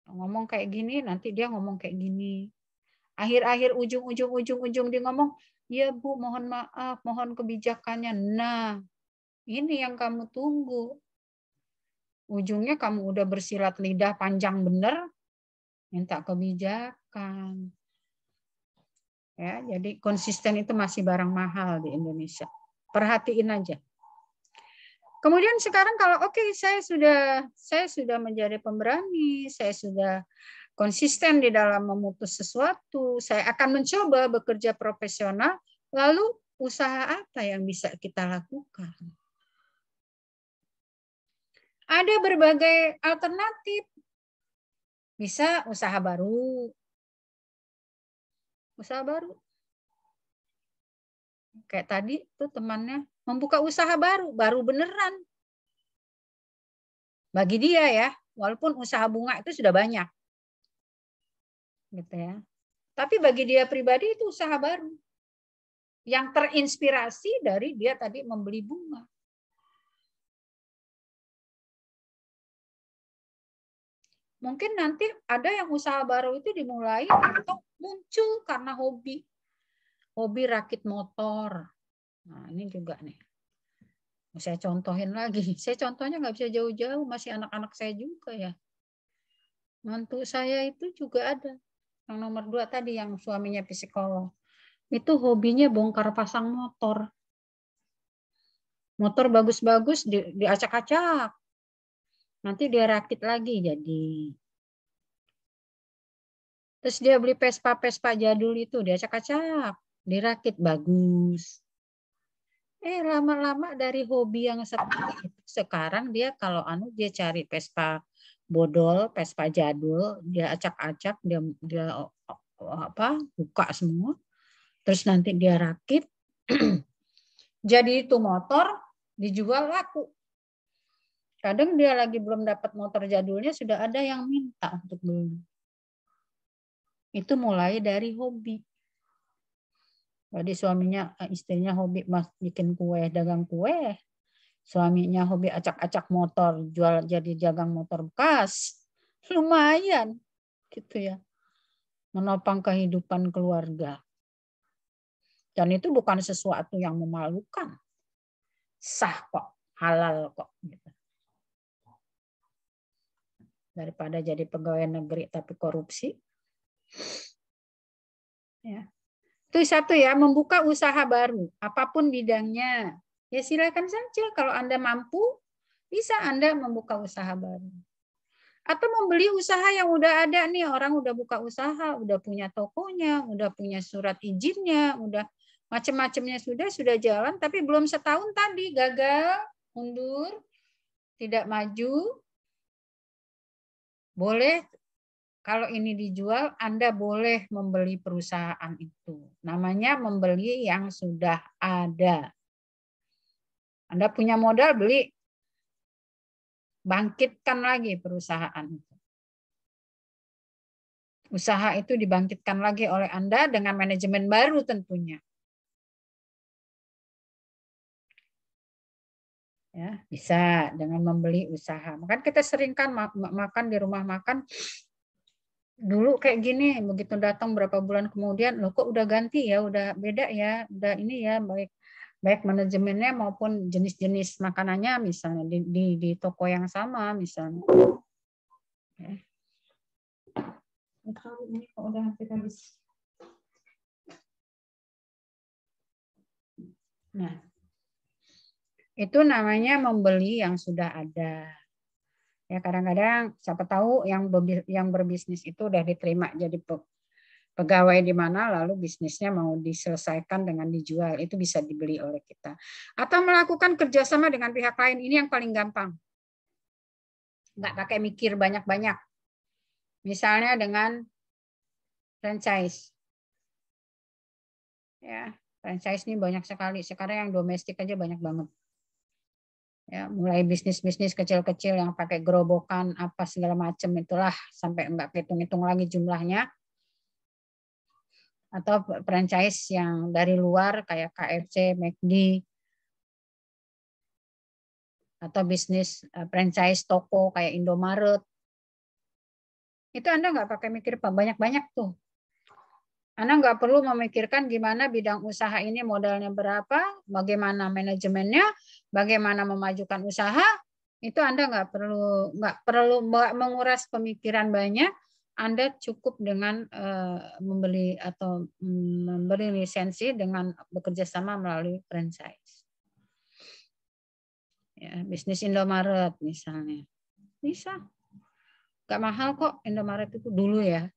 ngomong kayak gini nanti dia ngomong kayak gini. Akhir-akhir ujung dia ngomong, ya Bu mohon maaf, mohon kebijakannya. Nah ini yang kamu tunggu. Ujungnya kamu udah bersilat lidah panjang bener, minta kebijakan. Ya, jadi konsisten itu masih barang mahal di Indonesia. Perhatiin aja. Kemudian sekarang kalau saya sudah menjadi pemberani, saya sudah konsisten di dalam memutus sesuatu, saya akan mencoba bekerja profesional, lalu usaha apa yang bisa kita lakukan? Ada berbagai alternatif. Bisa usaha baru. Usaha baru. Kayak tadi tuh temannya membuka usaha baru beneran. Bagi dia ya, walaupun usaha bunga itu sudah banyak. Gitu ya. Tapi bagi dia pribadi itu usaha baru. Yang terinspirasi dari dia tadi membeli bunga. Mungkin nanti ada yang usaha baru itu dimulai atau muncul karena hobi. Hobi rakit motor. Nah, ini juga nih. Saya contohin lagi. Saya contohnya nggak bisa jauh-jauh. Masih anak-anak saya juga ya. Mantu saya itu juga ada. Yang nomor 2 tadi yang suaminya psikolog. Itu hobinya bongkar pasang motor. Motor bagus-bagus diacak-acak. Nanti dia rakit lagi jadi. Terus dia beli Vespa jadul itu, dia acak-acak, dirakit bagus. Lama-lama dari hobi yang seperti itu, sekarang dia kalau dia cari Vespa bodol, Vespa jadul, dia acak-acak, dia buka semua. Terus nanti dia rakit. Jadi itu motor dijual laku. Kadang dia lagi belum dapat motor jadulnya, sudah ada yang minta untuk beli. Itu mulai dari hobi. Jadi istrinya hobi bikin kue, dagang kue. Suaminya hobi acak-acak motor, jual jadi dagang motor bekas. Lumayan gitu ya. Menopang kehidupan keluarga. Dan itu bukan sesuatu yang memalukan. Sah kok, halal kok gitu. Daripada jadi pegawai negeri tapi korupsi. Ya. Itu satu ya, membuka usaha baru, apapun bidangnya. Ya silakan saja, kalau Anda mampu, bisa Anda membuka usaha baru. Atau membeli usaha yang udah ada nih, orang udah buka usaha, udah punya tokonya, udah punya surat izinnya, udah macam-macamnya sudah jalan, tapi belum setahun tadi gagal, mundur, tidak maju. Boleh, kalau ini dijual, Anda boleh membeli perusahaan itu. Namanya membeli yang sudah ada. Anda punya modal, beli. Bangkitkan lagi perusahaan itu. Usaha itu dibangkitkan lagi oleh Anda dengan manajemen baru tentunya. Ya, bisa dengan membeli usaha. Makanya kita sering kan makan di rumah makan dulu kayak gini, begitu datang berapa bulan kemudian, loh kok udah ganti ya, udah beda ya, udah ini ya, baik manajemennya maupun jenis-jenis makanannya misalnya di toko yang sama misalnya. Ini kok udah hampir habis. Nah, itu namanya membeli yang sudah ada. Ya kadang-kadang siapa tahu yang berbisnis itu udah diterima jadi pegawai di mana lalu bisnisnya mau diselesaikan dengan dijual, itu bisa dibeli oleh kita. Atau melakukan kerjasama dengan pihak lain, ini yang paling gampang. Nggak pakai mikir banyak-banyak. Misalnya dengan franchise. Ya, franchise ini banyak sekali. Sekarang yang domestik aja banyak banget. Ya, mulai bisnis-bisnis kecil-kecil yang pakai gerobokan apa segala macam itulah sampai enggak hitung-hitung lagi jumlahnya. Atau franchise yang dari luar kayak KFC, McD, atau bisnis franchise toko kayak Indomaret. Itu Anda nggak pakai mikir banyak-banyak tuh. Anda nggak perlu memikirkan gimana bidang usaha ini modalnya berapa, bagaimana manajemennya, bagaimana memajukan usaha. Itu Anda nggak perlu menguras pemikiran banyak. Anda cukup dengan membeli atau memberi lisensi dengan bekerja sama melalui franchise. Ya, bisnis Indomaret misalnya, bisa. Gak mahal kok Indomaret itu dulu ya,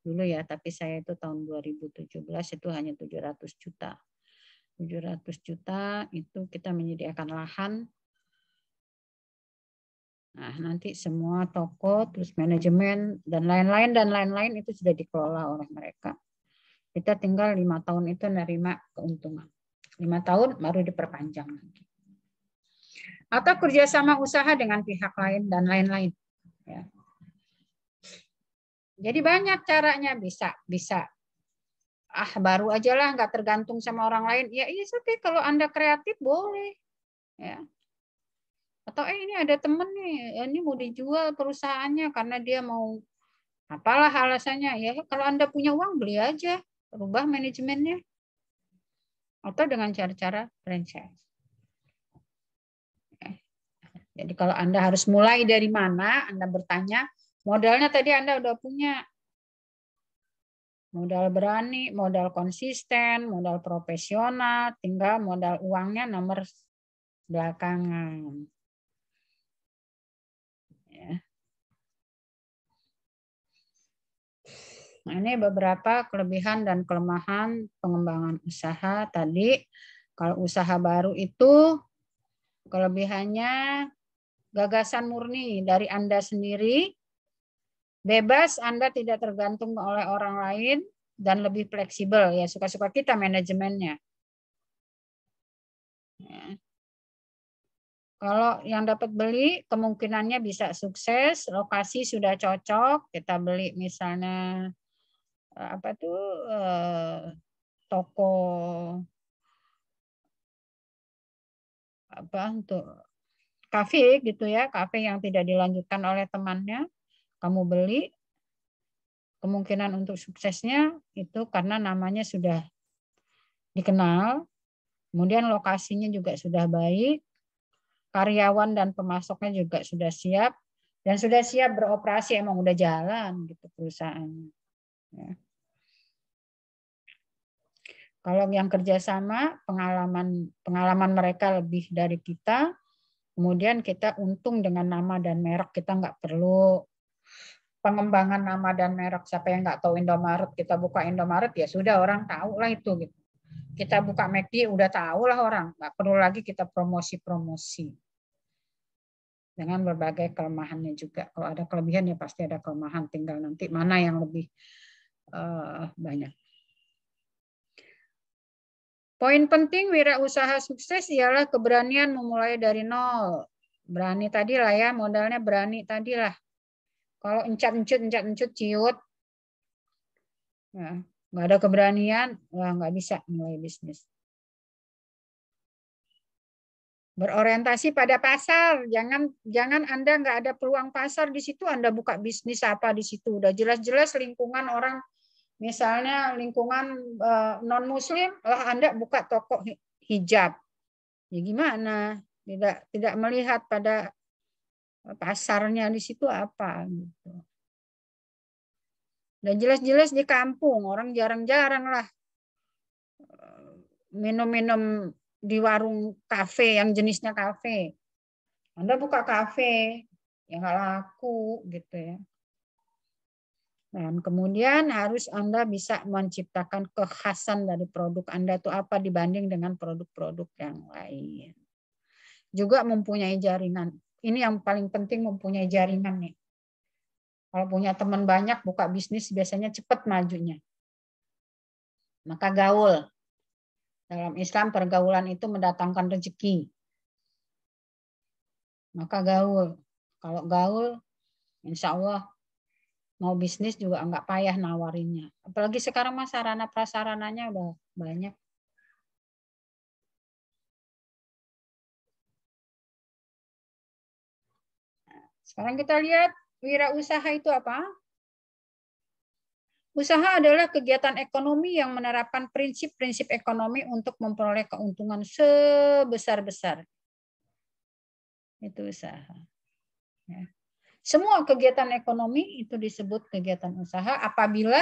tapi saya itu tahun 2017 itu hanya 700 juta. 700 juta itu kita menyediakan lahan. Nah, nanti semua toko, terus manajemen dan lain-lain itu sudah dikelola oleh mereka. Kita tinggal 5 tahun itu menerima keuntungan. 5 tahun baru diperpanjang lagi. Atau kerjasama usaha dengan pihak lain dan lain-lain. Ya. Jadi banyak caranya, bisa baru aja lah, nggak tergantung sama orang lain. Ya iya, oke, kalau Anda kreatif boleh. Ya. Atau ini ada temen nih, ini mau dijual perusahaannya karena dia mau apalah alasannya. Ya kalau Anda punya uang beli aja, rubah manajemennya. Atau dengan cara-cara franchise. Jadi kalau Anda harus mulai dari mana, Anda bertanya, modalnya tadi Anda udah punya. Modal berani, modal konsisten, modal profesional, tinggal modal uangnya nomor belakangan. Ya. Nah, ini beberapa kelebihan dan kelemahan pengembangan usaha tadi. Kalau usaha baru itu kelebihannya gagasan murni dari Anda sendiri, bebas, Anda tidak tergantung oleh orang lain, dan lebih fleksibel. Ya, suka-suka kita manajemennya. Ya. Kalau yang dapat beli, kemungkinannya bisa sukses, lokasi sudah cocok, kita beli misalnya apa tuh toko apa untuk kafe gitu ya, kafe yang tidak dilanjutkan oleh temannya, kamu beli, kemungkinan untuk suksesnya itu karena namanya sudah dikenal, kemudian lokasinya juga sudah baik, karyawan dan pemasoknya juga sudah siap, dan sudah siap beroperasi, emang udah jalan gitu perusahaannya. Ya. Kalau yang kerjasama, pengalaman mereka lebih dari kita, kemudian kita untung dengan nama dan merek, kita nggak perlu pengembangan nama dan merek. Siapa yang nggak tahu Indomaret, kita buka Indomaret ya sudah, orang tahu lah itu. Gitu. Kita buka McD udah tahu lah orang, nggak perlu lagi kita promosi dengan berbagai kelemahannya juga. Kalau ada kelebihan ya pasti ada kelemahan, tinggal nanti mana yang lebih banyak. Poin penting wirausaha sukses ialah keberanian memulai dari nol. Berani tadi lah ya, modalnya berani tadi lah. Kalau encut ciut, ya, nggak ada keberanian, nggak bisa mulai bisnis. Berorientasi pada pasar, jangan Anda nggak ada peluang pasar di situ, Anda buka bisnis apa di situ. Udah jelas-jelas lingkungan orang, misalnya lingkungan non Muslim, lah Anda buka toko hijab, ya gimana? Tidak melihat pada pasarnya di situ apa gitu. Dan jelas-jelas di kampung orang jarang-jarang lah minum-minum di warung kafe yang jenisnya kafe. Anda buka kafe ya nggak laku gitu ya. Dan kemudian harus Anda bisa menciptakan kekhasan dari produk Anda itu apa dibanding dengan produk-produk yang lain. Juga mempunyai jaringan. Ini yang paling penting, mempunyai jaringan nih. Kalau punya teman banyak buka bisnis biasanya cepat majunya. Maka gaul. Dalam Islam pergaulan itu mendatangkan rezeki. maka gaul. Kalau gaul, insya Allah mau bisnis juga nggak payah nawarinnya. Apalagi sekarang mah sarana prasarananya udah banyak. Sekarang kita lihat wirausaha itu apa? Usaha adalah kegiatan ekonomi yang menerapkan prinsip-prinsip ekonomi untuk memperoleh keuntungan sebesar-besar. Itu usaha. Ya. Semua kegiatan ekonomi itu disebut kegiatan usaha apabila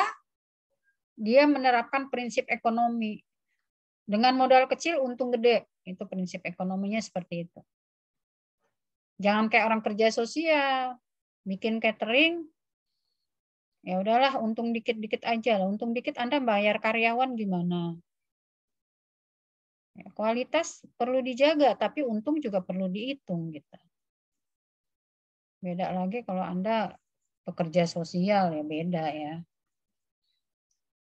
dia menerapkan prinsip ekonomi. Dengan modal kecil untung gede. Itu prinsip ekonominya seperti itu. Jangan kayak orang kerja sosial, bikin catering, ya udahlah untung dikit-dikit aja lah. Untung dikit Anda bayar karyawan gimana? Ya, kualitas perlu dijaga, tapi untung juga perlu dihitung gitu. Beda lagi kalau Anda pekerja sosial, ya beda ya.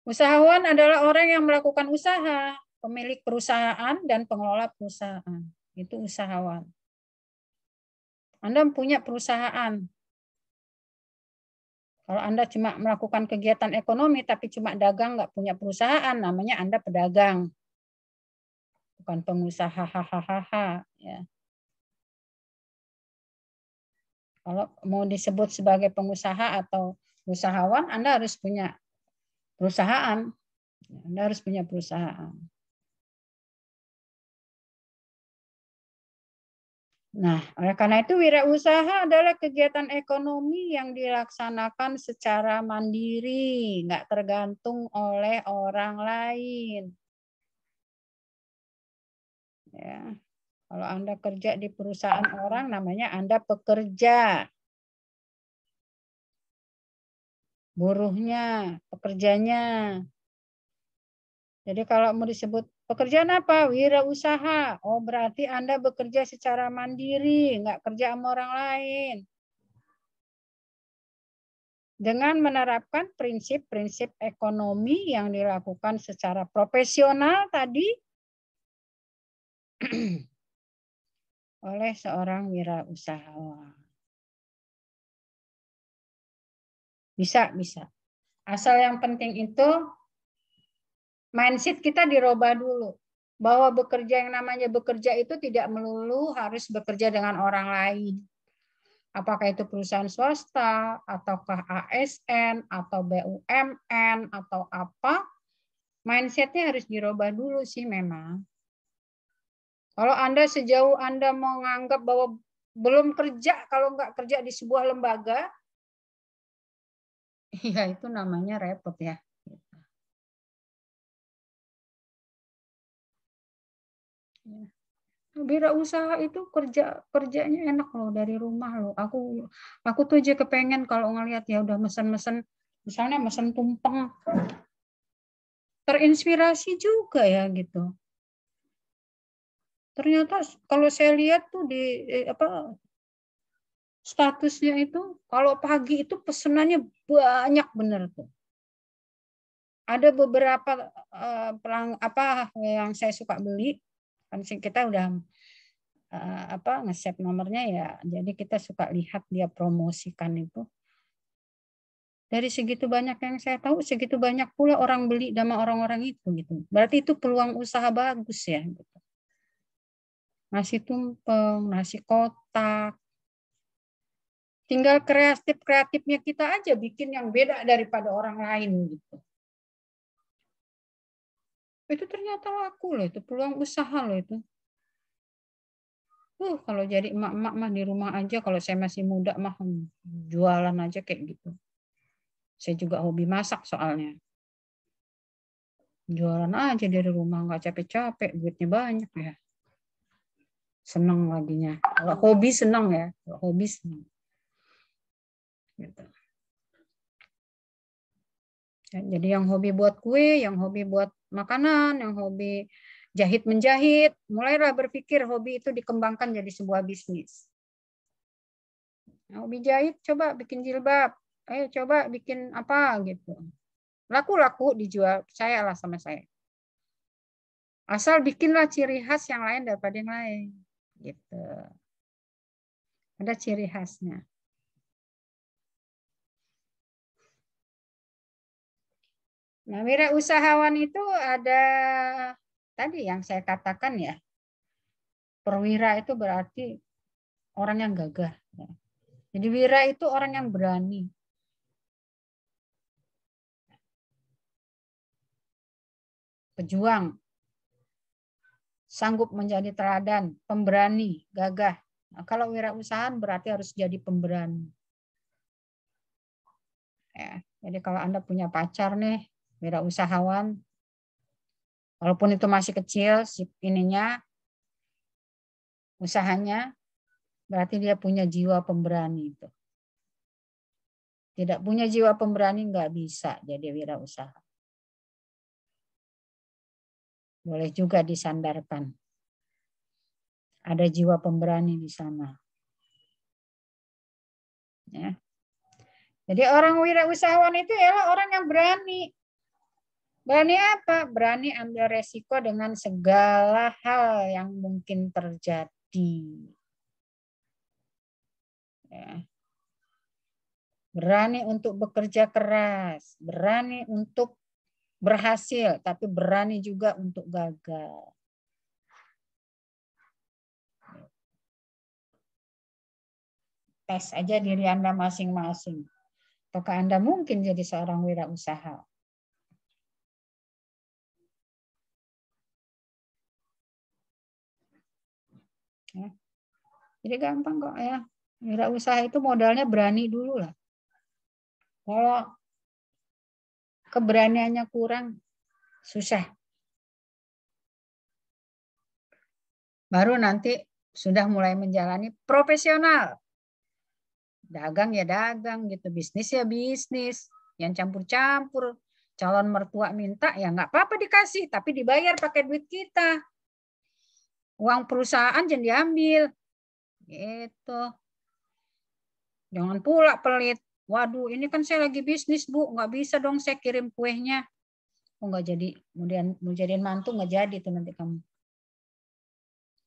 Usahawan adalah orang yang melakukan usaha, pemilik perusahaan dan pengelola perusahaan. Itu usahawan. Anda punya perusahaan. Kalau Anda cuma melakukan kegiatan ekonomi tapi cuma dagang, nggak punya perusahaan, namanya Anda pedagang. Bukan pengusaha, hahaha. Ya. Kalau mau disebut sebagai pengusaha atau usahawan, Anda harus punya perusahaan. Anda harus punya perusahaan. Nah, oleh karena itu wirausaha adalah kegiatan ekonomi yang dilaksanakan secara mandiri, nggak tergantung oleh orang lain. Ya. Kalau Anda kerja di perusahaan orang, namanya Anda pekerja. Buruhnya, pekerjanya. Jadi kalau mau disebut pekerjaan apa? Wirausaha. Oh, berarti Anda bekerja secara mandiri, nggak kerja sama orang lain. Dengan menerapkan prinsip-prinsip ekonomi yang dilakukan secara profesional tadi oleh seorang wirausahawan. Bisa. Asal yang penting itu mindset kita dirubah dulu. Bahwa bekerja yang namanya bekerja itu tidak melulu harus bekerja dengan orang lain. Apakah itu perusahaan swasta, ataukah ASN, atau BUMN, atau apa. Mindsetnya harus dirubah dulu sih memang. Kalau Anda sejauh Anda mau menganggap bahwa belum kerja, kalau nggak kerja di sebuah lembaga, ya itu namanya repot ya. Wirausaha itu kerjanya enak loh dari rumah loh. Aku tuh aja kepengen kalau ngelihat ya udah mesen-mesen, misalnya mesen tumpeng, terinspirasi juga ya gitu. Ternyata kalau saya lihat tuh di statusnya itu kalau pagi itu pesenannya banyak bener tuh. Ada beberapa yang saya suka beli, kan kita udah nge-save nomornya ya, jadi kita suka lihat dia promosikan itu. Dari segitu banyak yang saya tahu, segitu banyak pula orang beli sama orang-orang itu gitu. Berarti itu peluang usaha bagus ya. Gitu. Nasi tumpeng, nasi kotak. Tinggal kreatifnya kita aja bikin yang beda daripada orang lain gitu. Itu ternyata laku loh, itu peluang usaha loh itu. Kalau jadi emak-emak mah di rumah aja, kalau saya masih muda mah jualan aja kayak gitu. Saya juga hobi masak soalnya. Jualan aja dari rumah, nggak capek-capek, duitnya banyak ya. Seneng laginya. Kalau hobi seneng ya, kalau hobi seneng. Gitu. Jadi yang hobi buat kue, yang hobi buat makanan, yang hobi jahit-menjahit, mulailah berpikir hobi itu dikembangkan jadi sebuah bisnis. Hobi jahit, coba bikin jilbab. Ayo coba bikin apa gitu. Laku-laku dijual, percayalah sama saya. Asal bikinlah ciri khas yang lain daripada yang lain. Gitu. Ada ciri khasnya. Nah, wirausahawan itu ada tadi yang saya katakan ya. Perwira itu berarti orang yang gagah. Jadi wira itu orang yang berani. Pejuang. Sanggup menjadi teladan, pemberani, gagah. Nah, kalau wirausahaan berarti harus jadi pemberani. Ya, jadi kalau Anda punya pacar nih, wirausahawan, walaupun itu masih kecil, ininya, usahanya, berarti dia punya jiwa pemberani itu. Tidak punya jiwa pemberani nggak bisa jadi wirausaha. Boleh juga disandarkan. Ada jiwa pemberani di sana. Ya. Jadi orang wirausahawan itu ialah orang yang berani. Berani apa? Berani ambil resiko dengan segala hal yang mungkin terjadi. Ya. Berani untuk bekerja keras, berani untuk berhasil, tapi berani juga untuk gagal. Tes aja diri Anda masing-masing. Apakah Anda mungkin jadi seorang wirausaha? Ya. Jadi gampang kok ya. Wirausaha itu modalnya berani dulu lah. Kalau keberaniannya kurang, susah. Baru nanti sudah mulai menjalani profesional. Dagang ya dagang gitu, bisnis ya bisnis. Yang campur-campur, calon mertua minta ya nggak apa-apa dikasih, tapi dibayar pakai duit kita. Uang perusahaan jangan diambil. Gitu. Jangan pula pelit. Waduh, ini kan saya lagi bisnis, Bu. Nggak bisa dong saya kirim kuenya. Oh, nggak jadi. Kemudian mau jadiin mantu nggak jadi tuh nanti kamu.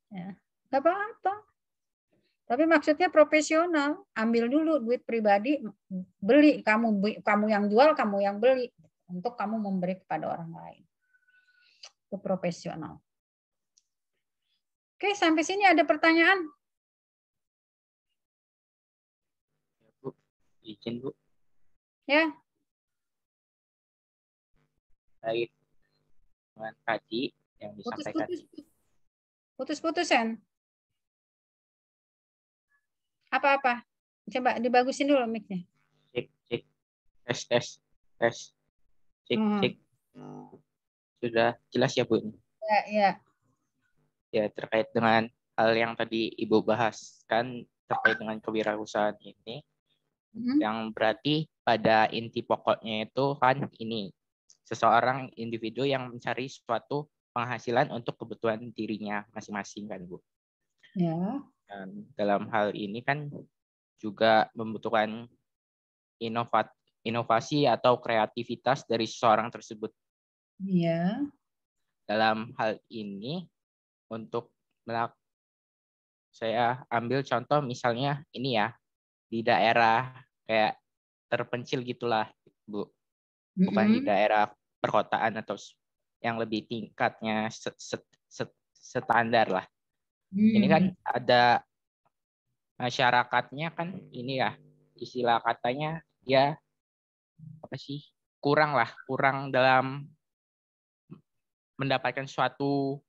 Ya, nggak apa-apa. Tapi maksudnya profesional. Ambil dulu duit pribadi, beli. Kamu yang jual, kamu yang beli. Untuk kamu memberi kepada orang lain. Itu profesional. Oke, sampai sini ada pertanyaan? Bu, izin Bu. Ya. Terkait dengan tadi yang disampaikan. Putus-putusan. Apa-apa? Coba dibagusin dulu mic-nya. Cek. Tes. Cek. Sudah jelas ya Bu? Ya. Ya, terkait dengan hal yang tadi Ibu bahas kan terkait dengan kewirausahaan ini, yang berarti pada inti pokoknya itu kan ini, seseorang individu yang mencari suatu penghasilan untuk kebutuhan dirinya masing-masing kan Bu. Ya. Dan dalam hal ini kan juga membutuhkan inovasi atau kreativitas dari seseorang tersebut. Ya. Dalam hal ini untuk saya ambil contoh misalnya ini ya, di daerah kayak terpencil gitulah Bu, bukan di daerah perkotaan atau yang lebih tingkatnya standar lah. Ini kan ada masyarakatnya kan ini ya, istilah katanya ya apa sih, kurang dalam mendapatkan suatu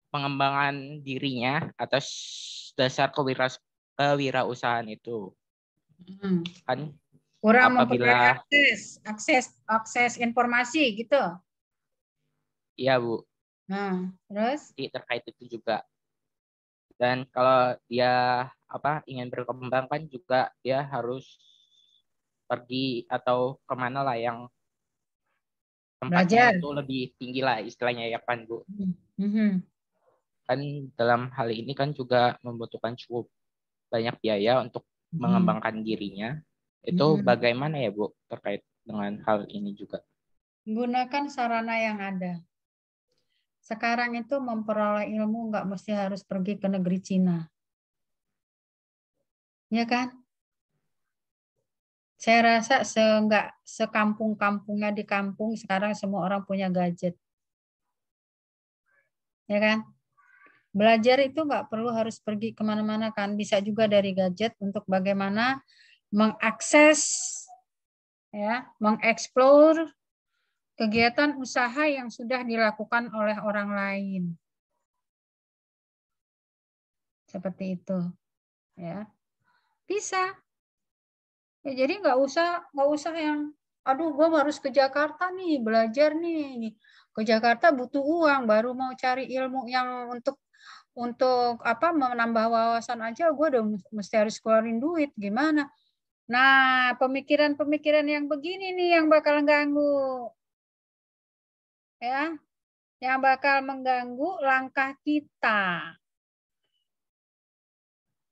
pengembangan dirinya atas dasar kewirausahaan itu. Kan kurang apabila akses informasi gitu. Iya Bu. Nah, terus Terkait itu juga. Dan kalau dia ingin berkembang kan juga dia harus pergi atau kemana lah yang tempatnya itu lebih tinggi lah istilahnya ya kan Bu. Kan dalam hal ini kan juga membutuhkan cukup banyak biaya untuk mengembangkan dirinya. Itu bagaimana ya Bu terkait dengan hal ini juga? Gunakan sarana yang ada. Sekarang itu memperoleh ilmu nggak mesti harus pergi ke negeri Cina. Ya kan? Saya rasa enggak sekampung-kampungnya di kampung sekarang semua orang punya gadget. Ya kan? Belajar itu nggak perlu harus pergi kemana-mana kan. Bisa juga dari gadget untuk bagaimana mengakses, ya, mengeksplor kegiatan usaha yang sudah dilakukan oleh orang lain. Seperti itu. Ya. Bisa. Ya, jadi nggak usah yang, aduh gue harus ke Jakarta nih belajar nih, ke Jakarta butuh uang baru mau cari ilmu yang untuk apa menambah wawasan aja gue udah mesti harus keluarin duit gimana. Nah pemikiran-pemikiran yang begini nih yang bakal ganggu, ya, yang bakal mengganggu langkah kita.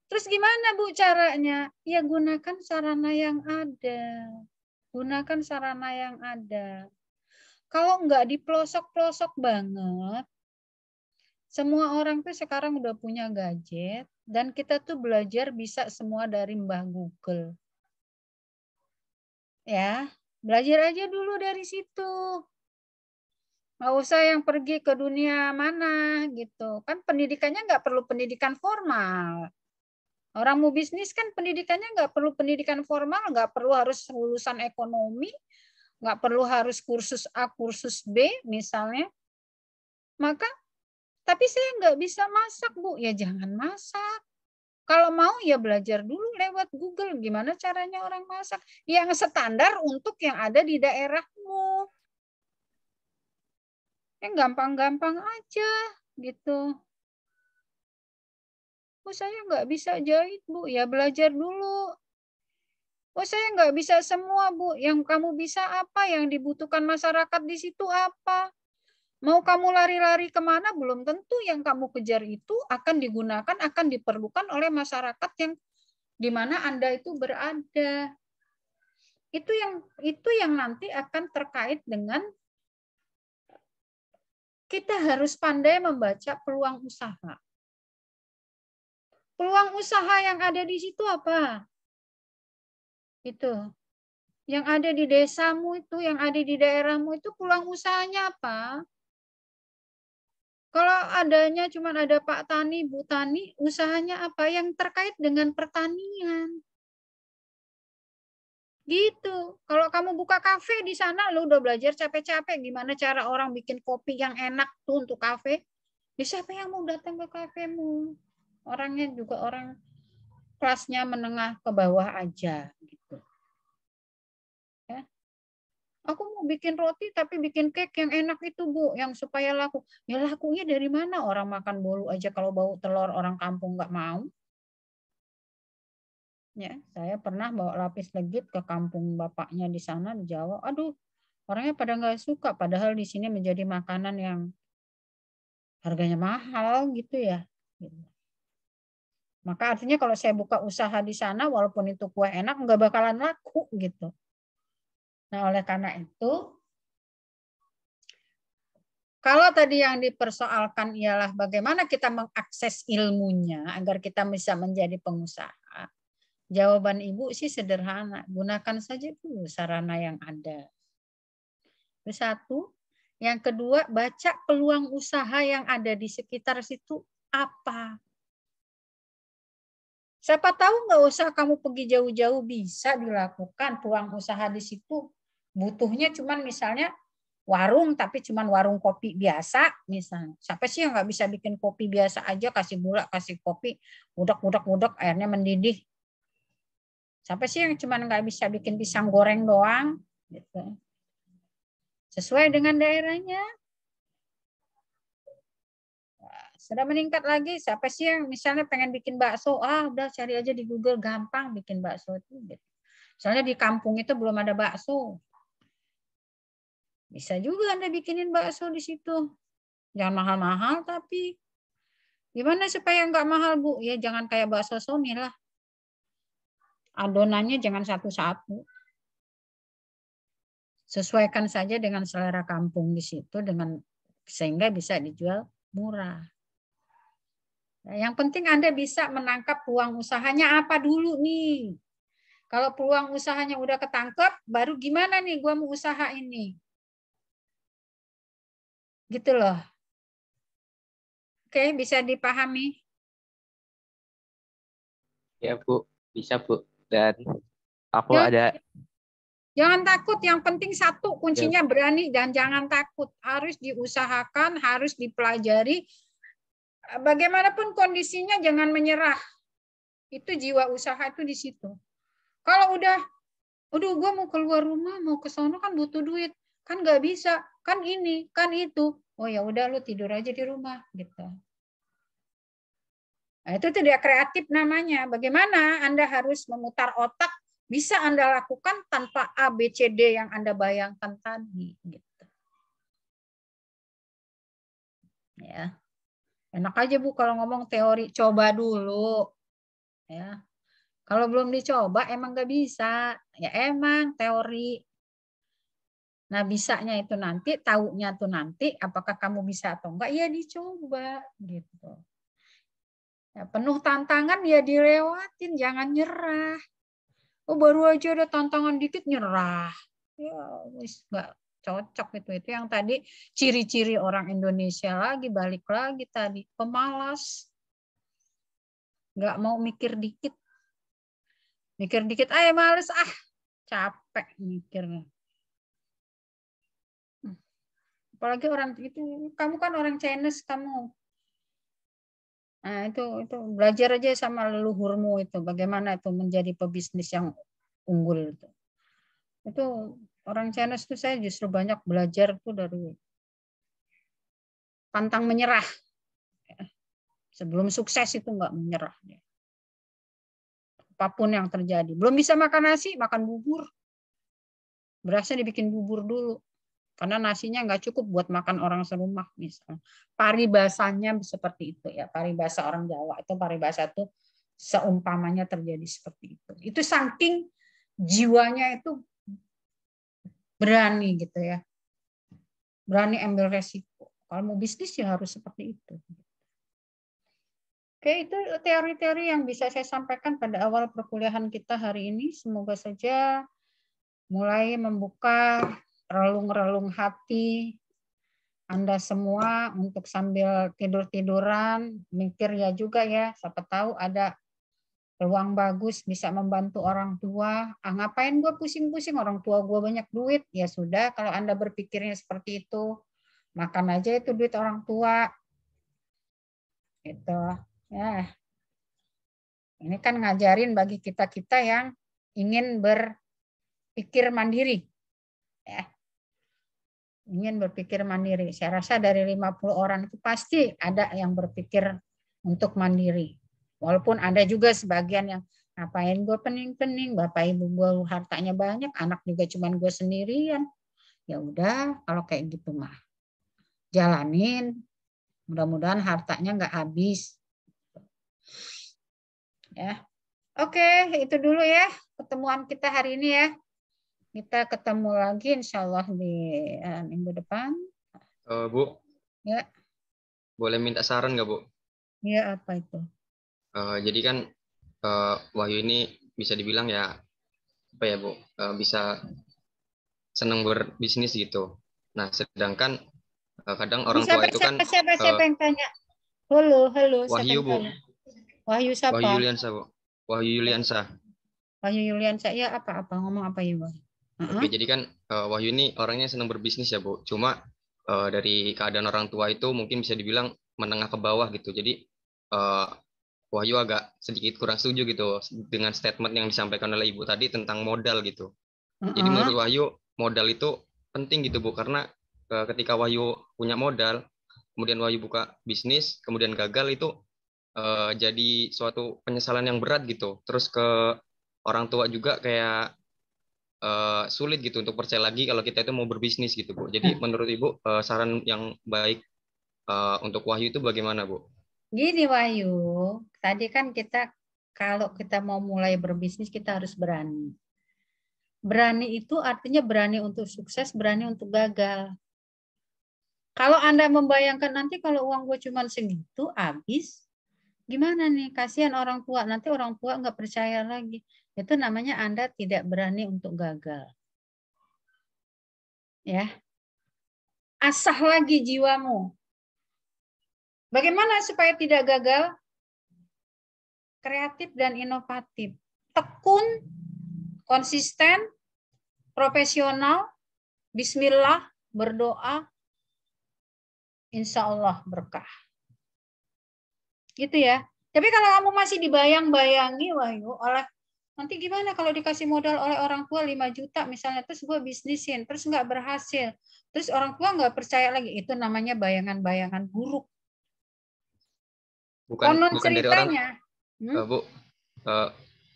Terus gimana Bu caranya? Ya gunakan sarana yang ada. Gunakan sarana yang ada. Kalau nggak di pelosok-pelosok banget, semua orang tuh sekarang udah punya gadget, dan kita tuh belajar bisa semua dari Mbah Google. Ya, belajar aja dulu dari situ. Nggak usah yang pergi ke dunia mana gitu. Kan pendidikannya nggak perlu pendidikan formal. Orang mau bisnis kan pendidikannya nggak perlu pendidikan formal, nggak perlu harus lulusan ekonomi, nggak perlu harus kursus A, kursus B misalnya. Maka, tapi saya nggak bisa masak Bu, ya jangan masak. Kalau mau ya belajar dulu lewat Google gimana caranya orang masak. Yang standar untuk yang ada di daerahmu. Yang gampang-gampang aja gitu. Oh saya nggak bisa jahit Bu, ya belajar dulu. Oh saya nggak bisa semua Bu, yang kamu bisa apa, yang dibutuhkan masyarakat di situ apa. Mau kamu lari-lari kemana, belum tentu yang kamu kejar itu akan digunakan, akan diperlukan oleh masyarakat yang di mana Anda itu berada. Itu yang nanti akan terkait dengan kita harus pandai membaca peluang usaha. Peluang usaha yang ada di situ apa? Itu. Yang ada di desamu itu, yang ada di daerahmu itu peluang usahanya apa? Kalau adanya cuma ada Pak Tani, Bu Tani, usahanya apa? Yang terkait dengan pertanian. Gitu. Kalau kamu buka kafe di sana, lu udah belajar capek-capek gimana cara orang bikin kopi yang enak tuh untuk kafe. Ya siapa yang mau datang ke kafemu? Orangnya juga orang kelasnya menengah ke bawah aja gitu. Ya. Aku mau bikin roti tapi bikin cake yang enak itu Bu, yang supaya laku. Ya lakunya dari mana? Orang makan bolu aja kalau bau telur orang kampung nggak mau. Ya, saya pernah bawa lapis legit ke kampung bapaknya di sana di Jawa. Aduh, orangnya pada nggak suka. Padahal di sini menjadi makanan yang harganya mahal gitu ya. Maka artinya kalau saya buka usaha di sana, walaupun itu kue enak, nggak bakalan laku gitu. Nah, oleh karena itu, kalau tadi yang dipersoalkan ialah bagaimana kita mengakses ilmunya agar kita bisa menjadi pengusaha, jawaban Ibu sih sederhana, gunakan saja dulu sarana yang ada. Itu satu. Yang kedua, baca peluang usaha yang ada di sekitar situ apa. Siapa tahu nggak usah kamu pergi jauh-jauh bisa dilakukan peluang usaha di situ. Butuhnya cuman misalnya warung tapi cuman warung kopi biasa misalnya. Siapa sih yang nggak bisa bikin kopi biasa aja, kasih gula, kasih kopi, udak airnya mendidih. Siapa sih yang cuman nggak bisa bikin pisang goreng doang gitu. Sesuai dengan daerahnya. Sudah meningkat lagi, siapa sih yang misalnya pengen bikin bakso, udah cari aja di Google, gampang bikin bakso itu. Soalnya di kampung itu belum ada bakso. Bisa juga Anda bikinin bakso di situ. Jangan mahal-mahal tapi gimana supaya nggak mahal Bu? Ya jangan kayak bakso Sony lah. Adonannya jangan satu-satu. Sesuaikan saja dengan selera kampung di situ dengan sehingga bisa dijual murah. Yang penting Anda bisa menangkap peluang usahanya apa dulu nih. Kalau peluang usahanya udah ketangkep, baru gimana nih gua mau usaha ini. Gitu loh. Oke, bisa dipahami? Ya Bu, bisa Bu. Dan aku Ya, ada. jangan takut, yang penting satu kuncinya Ya. berani dan jangan takut. Harus diusahakan, harus dipelajari. Bagaimanapun kondisinya jangan menyerah. Itu jiwa usaha itu di situ. Kalau udah, aduh gue mau keluar rumah, mau ke sono kan butuh duit. Kan nggak bisa, kan ini, kan itu. Oh ya udah lu tidur aja di rumah gitu. Nah, itu tidak kreatif namanya. Bagaimana Anda harus memutar otak bisa Anda lakukan tanpa A, B, C, D yang Anda bayangkan tadi. Gitu. Ya, enak aja Bu kalau ngomong teori, coba dulu. Ya, kalau belum dicoba emang nggak bisa. Ya emang teori. Nah bisanya itu nanti, taunya tuh nanti, apakah kamu bisa atau enggak? Ya dicoba gitu. Ya, penuh tantangan ya dilewatin, jangan nyerah. Oh baru aja ada tantangan dikit nyerah. Ya wis nggak cocok itu yang tadi ciri-ciri orang Indonesia lagi balik lagi tadi pemalas, nggak mau mikir dikit, males capek mikirnya. Apalagi orang itu, kamu kan orang Chinese kamu. Nah, itu belajar aja sama leluhurmu itu bagaimana itu menjadi pebisnis yang unggul itu. Itu orang Chinese itu saya justru banyak belajar tuh dari pantang menyerah. Sebelum sukses itu nggak menyerah. Apapun yang terjadi. Belum bisa makan nasi, makan bubur. Berasnya dibikin bubur dulu. Karena nasinya nggak cukup buat makan orang serumah misalnya. Paribasanya seperti itu ya. Paribasa orang Jawa itu paribasa itu seumpamanya terjadi seperti itu. Itu saking jiwanya itu berani gitu ya. Berani ambil resiko. Kalau mau bisnis ya harus seperti itu. Oke, itu teori-teori yang bisa saya sampaikan pada awal perkuliahan kita hari ini. Semoga saja mulai membuka relung-relung hati Anda semua untuk sambil tidur-tiduran, mikir ya juga ya, siapa tahu ada peluang bagus bisa membantu orang tua. Ngapain gue pusing-pusing, orang tua gue banyak duit. Ya sudah, kalau Anda berpikirnya seperti itu, makan aja itu duit orang tua. Gitu. Ya. Ini kan ngajarin bagi kita-kita yang ingin berpikir mandiri. Ya. Ingin berpikir mandiri. Saya rasa dari 50 orang itu pasti ada yang berpikir untuk mandiri. Walaupun ada juga sebagian yang ngapain gue pening-pening, bapak ibu gue hartanya banyak, anak juga cuman gue sendirian. Ya udah, kalau kayak gitu mah jalanin. Mudah-mudahan hartanya nggak habis. Ya. Oke, itu dulu ya pertemuan kita hari ini ya. Kita ketemu lagi insya Allah di minggu depan. Bu, Ya. boleh minta saran nggak Bu? Ya, apa itu? Jadi kan Wahyu ini bisa dibilang ya apa ya Bu, bisa senang berbisnis gitu. Nah, sedangkan kadang orang tua itu kan siapa yang tanya? Halo, siapa Wahyu yang Bu. tanya? Wahyu siapa? Wahyu Yuliansa Bu. Wahyu Yuliansa. Wahyu Yuliansa ya apa ngomong apa ya Bang? Oke, jadi kan Wahyu ini orangnya senang berbisnis ya Bu. Cuma dari keadaan orang tua itu mungkin bisa dibilang menengah ke bawah gitu. Jadi Wahyu agak sedikit kurang setuju gitu dengan statement yang disampaikan oleh Ibu tadi tentang modal gitu. Jadi menurut Wahyu modal itu penting gitu Bu, karena ketika Wahyu punya modal, kemudian Wahyu buka bisnis, kemudian gagal itu jadi suatu penyesalan yang berat gitu. Terus ke orang tua juga kayak sulit gitu untuk percaya lagi kalau kita itu mau berbisnis gitu Bu. Jadi menurut Ibu saran yang baik untuk Wahyu itu bagaimana Bu? Gini Wahyu, tadi kan kalau kita mau mulai berbisnis kita harus berani. Berani itu artinya berani untuk sukses, berani untuk gagal. Kalau Anda membayangkan nanti kalau uang gue cuma segitu habis, Gimana nih? Kasihan orang tua. Nanti orang tua nggak percaya lagi. Itu namanya Anda tidak berani untuk gagal. Ya. Asah lagi jiwamu. Bagaimana supaya tidak gagal? Kreatif dan inovatif. Tekun, konsisten, profesional, bismillah, berdoa, insya Allah berkah. Gitu ya. Tapi kalau kamu masih dibayang-bayangi, Wahyu, oleh nanti gimana kalau dikasih modal oleh orang tua 5 juta misalnya, terus gue bisnisin, terus nggak berhasil, terus orang tua nggak percaya lagi, itu namanya bayangan-bayangan buruk. Bukan dari orang, ceritanya, Bu,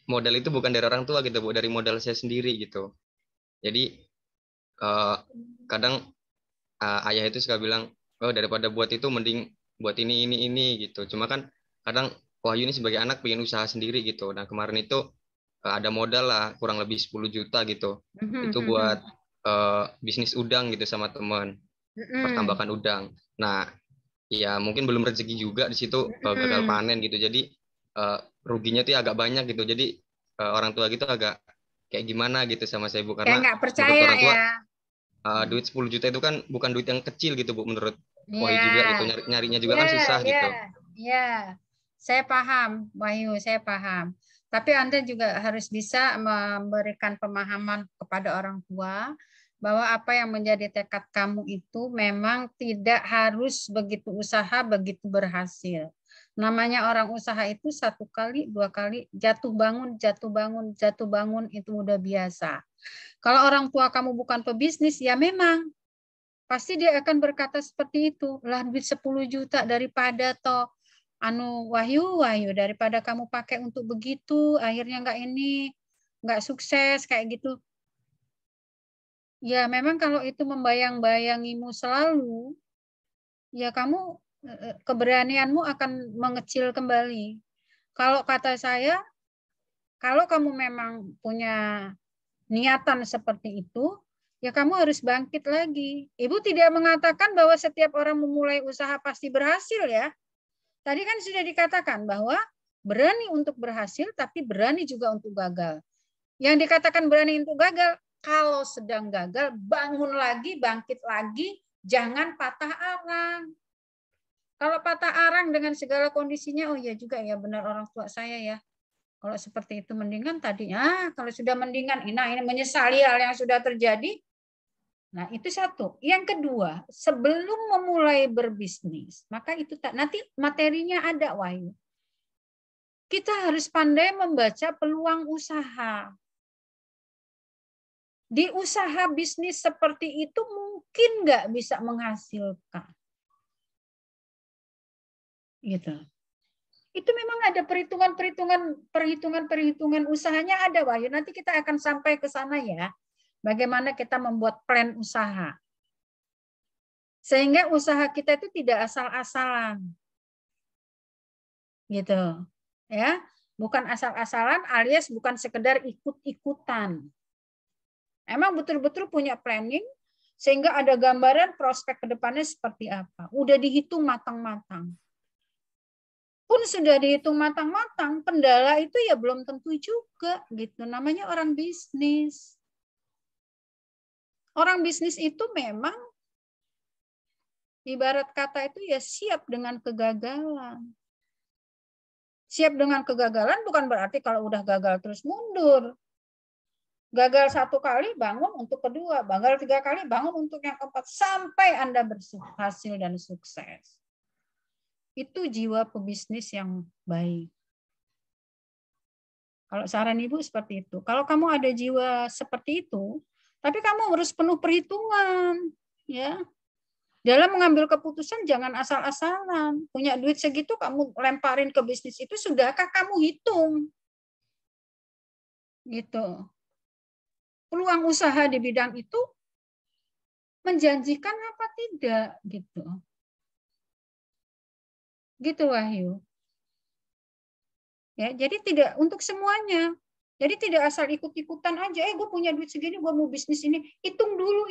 modal itu bukan dari orang tua gitu, Bu, dari modal saya sendiri gitu. Jadi kadang ayah itu suka bilang, oh daripada buat itu mending buat ini gitu. Cuma kan kadang Wahyu ini sebagai anak pengen usaha sendiri gitu. Nah kemarin itu ada modal lah kurang lebih 10 juta gitu. Itu buat bisnis udang gitu sama teman, pertambakan udang. Nah ya mungkin belum rezeki juga di situ, gagal panen gitu. Jadi ruginya tuh agak banyak gitu. Jadi orang tua gitu agak kayak gimana gitu sama saya, Bu, karena nggak percaya menurut orang tua ya. Duit 10 juta itu kan bukan duit yang kecil gitu, Bu, menurut Wahyu Ya. juga gitu. Nyarinya juga kan susah gitu. Ya, saya paham, Wahyu, saya paham. Tapi Anda juga harus bisa memberikan pemahaman kepada orang tua bahwa apa yang menjadi tekad kamu itu memang tidak harus begitu usaha, begitu berhasil. Namanya orang usaha itu 1 kali, 2 kali, jatuh bangun, jatuh bangun, jatuh bangun, itu udah biasa. Kalau orang tua kamu bukan pebisnis, ya memang pasti dia akan berkata seperti itu. Lah duit 10 juta daripada toh Wahyu daripada kamu pakai untuk begitu, akhirnya nggak sukses kayak gitu. Ya memang kalau itu membayang-bayangimu selalu, ya kamu keberanianmu akan mengecil kembali. Kalau kata saya, kalau kamu memang punya niatan seperti itu, ya kamu harus bangkit lagi. Ibu tidak mengatakan bahwa setiap orang memulai usaha pasti berhasil ya. Tadi kan sudah dikatakan bahwa berani untuk berhasil, tapi berani juga untuk gagal. Yang dikatakan berani untuk gagal, kalau sedang gagal, bangun lagi, bangkit lagi, jangan patah arang. Kalau patah arang dengan segala kondisinya, oh ya juga ya benar orang tua saya ya. Kalau seperti itu mendingan tadinya, kalau sudah mendingan, ini menyesali hal yang sudah terjadi. Nah itu satu. Yang kedua, sebelum memulai berbisnis, maka itu nanti materinya ada, Wahyu. Kita harus pandai membaca peluang usaha. Di usaha bisnis seperti itu mungkin nggak bisa menghasilkan. Gitu. Itu memang ada perhitungan usahanya ada, Wahyu. Nanti kita akan sampai ke sana ya. Bagaimana kita membuat plan usaha. Sehingga usaha kita itu tidak asal-asalan. Gitu. Ya, bukan asal-asalan alias bukan sekedar ikut-ikutan. Emang betul-betul punya planning sehingga ada gambaran prospek ke depannya seperti apa. Udah dihitung matang-matang. Pun sudah dihitung matang-matang, kendala itu ya belum tentu juga gitu. Namanya orang bisnis. Orang bisnis itu memang ibarat kata itu ya siap dengan kegagalan. Siap dengan kegagalan bukan berarti kalau udah gagal terus mundur. Gagal 1 kali bangun untuk kedua, gagal 3 kali bangun untuk yang keempat sampai Anda berhasil dan sukses. Itu jiwa pebisnis yang baik. Kalau saran Ibu seperti itu. Kalau kamu ada jiwa seperti itu, tapi kamu harus penuh perhitungan, ya. Dalam mengambil keputusan jangan asal-asalan. Punya duit segitu kamu lemparin ke bisnis itu, sudahkah kamu hitung? Gitu. Peluang usaha di bidang itu menjanjikan apa tidak gitu. Gitu Wahyu. Ya, jadi tidak untuk semuanya. Jadi tidak asal ikut-ikutan aja, gue punya duit segini, gue mau bisnis ini. Hitung dulu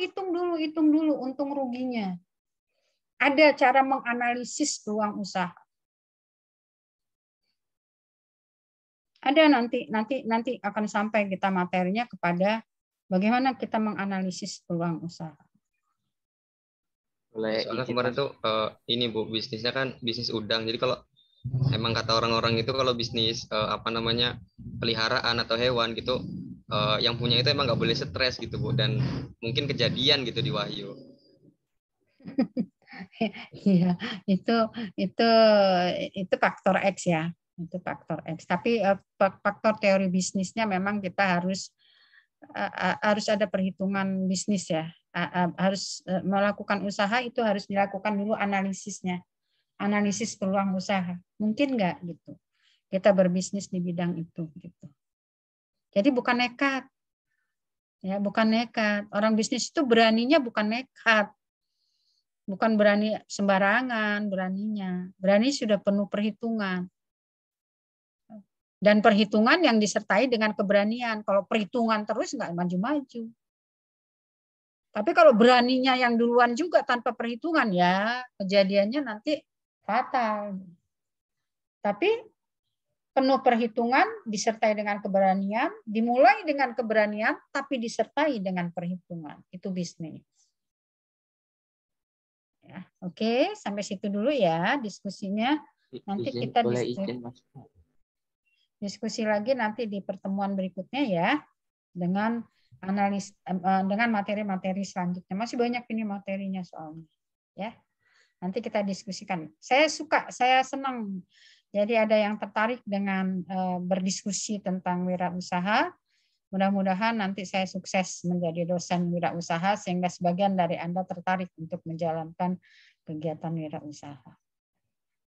untung ruginya. Ada cara menganalisis peluang usaha. Ada nanti akan sampai kita materinya kepada bagaimana kita menganalisis peluang usaha. Soalnya kemarin tuh ini Bu, bisnisnya kan bisnis udang. Jadi kalau emang kata orang-orang itu kalau bisnis peliharaan atau hewan gitu, yang punya itu emang nggak boleh stres gitu Bu, dan mungkin kejadian gitu di Wahyu. Iya, itu faktor X ya, itu faktor X. Tapi faktor teori bisnisnya memang kita harus ada perhitungan bisnis ya. Harus melakukan usaha itu harus dilakukan dulu analisisnya, analisis peluang usaha. Mungkin nggak gitu kita berbisnis di bidang itu gitu. Jadi bukan nekat, ya bukan nekat. Orang bisnis itu beraninya bukan nekat, bukan berani sembarangan, berani sudah penuh perhitungan. Dan perhitungan yang disertai dengan keberanian. Kalau perhitungan terus nggak maju-maju. Tapi kalau beraninya yang duluan juga tanpa perhitungan, ya kejadiannya nanti fatal. Tapi penuh perhitungan disertai dengan keberanian, dimulai dengan keberanian, tapi disertai dengan perhitungan. Itu bisnis. Ya, oke, sampai situ dulu ya diskusinya. Nanti kita diskusi lagi nanti di pertemuan berikutnya ya, dengan dengan materi-materi selanjutnya. Masih banyak ini materinya soalnya. Ya, nanti kita diskusikan. Saya senang. Jadi ada yang tertarik dengan berdiskusi tentang wirausaha. Mudah-mudahan nanti saya sukses menjadi dosen wirausaha sehingga sebagian dari Anda tertarik untuk menjalankan kegiatan wirausaha.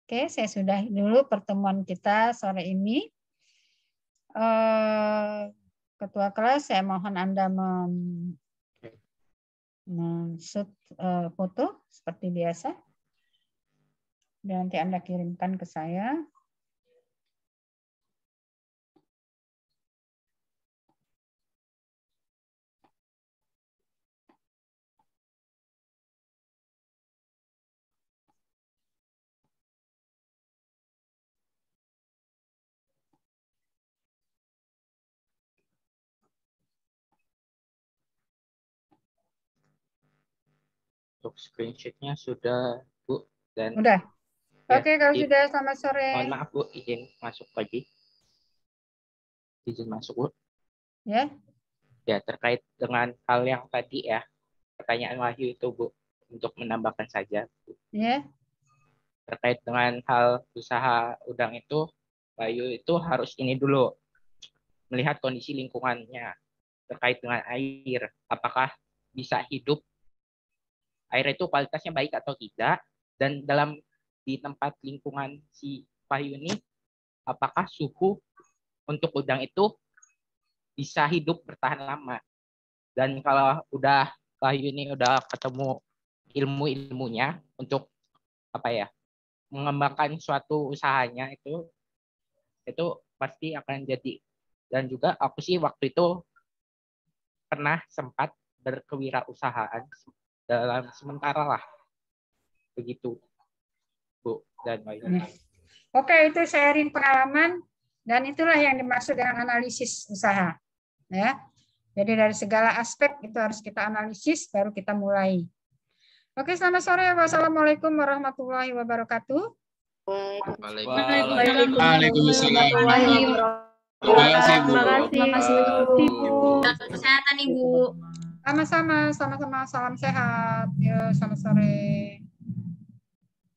Oke, saya sudahi dulu pertemuan kita sore ini. Ketua kelas, saya mohon Anda men-shoot foto seperti biasa. Dan nanti Anda kirimkan ke saya. Untuk screenshot-nya sudah, Bu. Dan udah. Ya, oke, kalau sudah, selamat sore. Mohon maaf, Bu, izin masuk lagi. Izin masuk, Bu. Ya. Ya, terkait dengan hal yang tadi ya, pertanyaan Wahyu itu, Bu, untuk menambahkan saja, Bu. Ya. Terkait dengan hal usaha udang itu, Wahyu itu harus ini dulu, melihat kondisi lingkungannya terkait dengan air. Apakah bisa hidup, air itu kualitasnya baik atau tidak, dan di tempat lingkungan si Wahyu ini, apakah suhu untuk udang itu bisa hidup bertahan lama. Dan kalau Wahyu ini udah ketemu ilmunya untuk mengembangkan suatu usahanya, itu pasti akan jadi. Dan juga aku sih waktu itu pernah sempat berkewirausahaan dalam sementara lah, begitu Bu dan Wahyu. Oke, itu sharing pengalaman dan itulah yang dimaksud dengan analisis usaha. Ya, jadi dari segala aspek itu harus kita analisis baru kita mulai. Oke, selamat sore. Wassalamualaikum warahmatullahi wabarakatuh. Waalaikumsalam. Terima kasih, Bu. Kesehatan, Ibu. Sama-sama. Salam sehat. Ya, selamat sore.